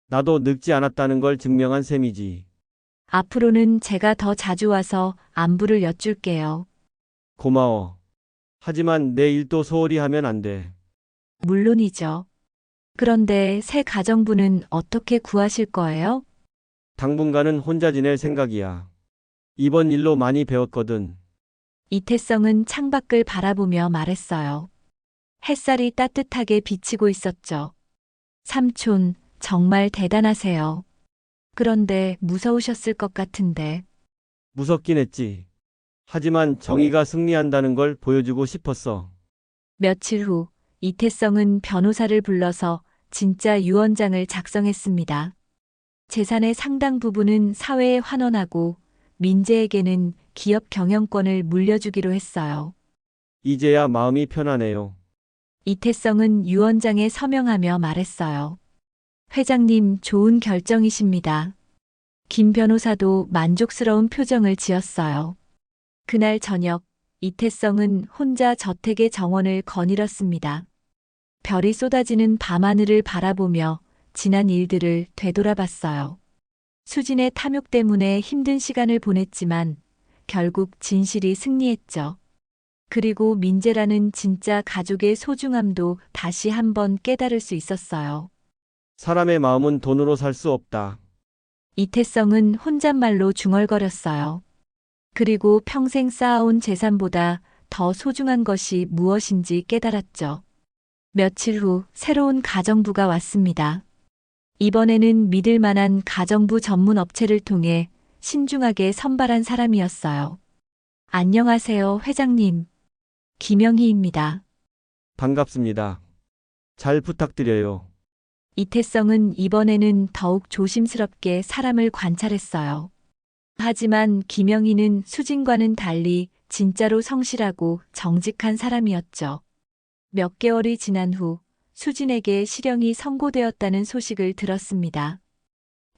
나도 늙지 않았다는 걸 증명한 셈이지. 앞으로는 제가 더 자주 와서 안부를 여쭐게요. 고마워. 하지만 내 일도 소홀히 하면 안 돼. 물론이죠. 그런데 새 가정부는 어떻게 구하실 거예요? 당분간은 혼자 지낼 생각이야. 이번 일로 많이 배웠거든. 이태성은 창밖을 바라보며 말했어요. 햇살이 따뜻하게 비치고 있었죠. 삼촌, 정말 대단하세요. 그런데 무서우셨을 것 같은데. 무섭긴 했지. 하지만 정의가 승리한다는 걸 보여주고 싶었어. 며칠 후 이태성은 변호사를 불러서 진짜 유언장을 작성했습니다. 재산의 상당 부분은 사회에 환원하고 민재에게는 기업 경영권을 물려주기로 했어요. 이제야 마음이 편하네요. 이태성은 유언장에 서명하며 말했어요. 회장님, 좋은 결정이십니다. 김 변호사도 만족스러운 표정을 지었어요. 그날 저녁, 이태성은 혼자 저택의 정원을 거닐었습니다. 별이 쏟아지는 밤하늘을 바라보며 지난 일들을 되돌아봤어요. 수진의 탐욕 때문에 힘든 시간을 보냈지만 결국 진실이 승리했죠. 그리고 민재라는 진짜 가족의 소중함도 다시 한번 깨달을 수 있었어요. 사람의 마음은 돈으로 살 수 없다. 이태성은 혼잣말로 중얼거렸어요. 그리고 평생 쌓아온 재산보다 더 소중한 것이 무엇인지 깨달았죠. 며칠 후 새로운 가정부가 왔습니다. 이번에는 믿을 만한 가정부 전문 업체를 통해 신중하게 선발한 사람이었어요. 안녕하세요, 회장님. 김영희입니다. 반갑습니다. 잘 부탁드려요. 이태성은 이번에는 더욱 조심스럽게 사람을 관찰했어요. 하지만 김영희는 수진과는 달리 진짜로 성실하고 정직한 사람이었죠. 몇 개월이 지난 후 수진에게 실형이 선고되었다는 소식을 들었습니다.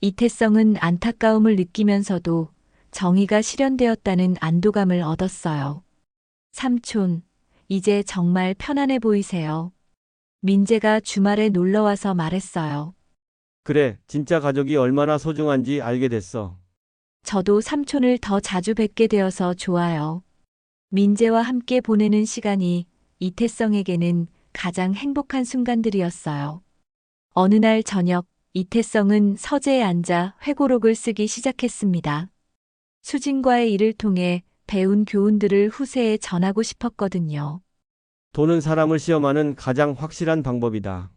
이태성은 안타까움을 느끼면서도 정의가 실현되었다는 안도감을 얻었어요. 삼촌, 이제 정말 편안해 보이세요. 민재가 주말에 놀러와서 말했어요. 그래, 진짜 가족이 얼마나 소중한지 알게 됐어. 저도 삼촌을 더 자주 뵙게 되어서 좋아요. 민재와 함께 보내는 시간이 이태성에게는 가장 행복한 순간들이었어요. 어느 날 저녁, 이태성은 서재에 앉아 회고록을 쓰기 시작했습니다. 수진과의 일을 통해 배운 교훈들을 후세에 전하고 싶었거든요. 돈은 사람을 시험하는 가장 확실한 방법이다.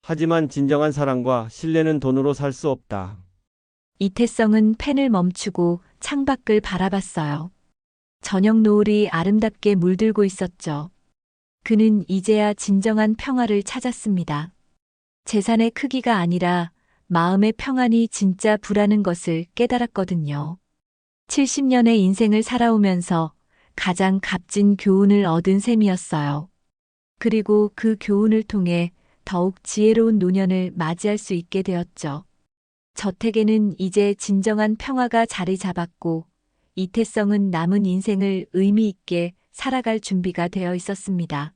하지만 진정한 사랑과 신뢰는 돈으로 살 수 없다. 이태성은 펜을 멈추고 창밖을 바라봤어요. 저녁 노을이 아름답게 물들고 있었죠. 그는 이제야 진정한 평화를 찾았습니다. 재산의 크기가 아니라 마음의 평안이 진짜 부라는 것을 깨달았거든요. 70년의 인생을 살아오면서 가장 값진 교훈을 얻은 셈이었어요. 그리고 그 교훈을 통해 더욱 지혜로운 노년을 맞이할 수 있게 되었죠. 저택에는 이제 진정한 평화가 자리 잡았고 이태성은 남은 인생을 의미 있게 살아갈 준비가 되어 있었습니다.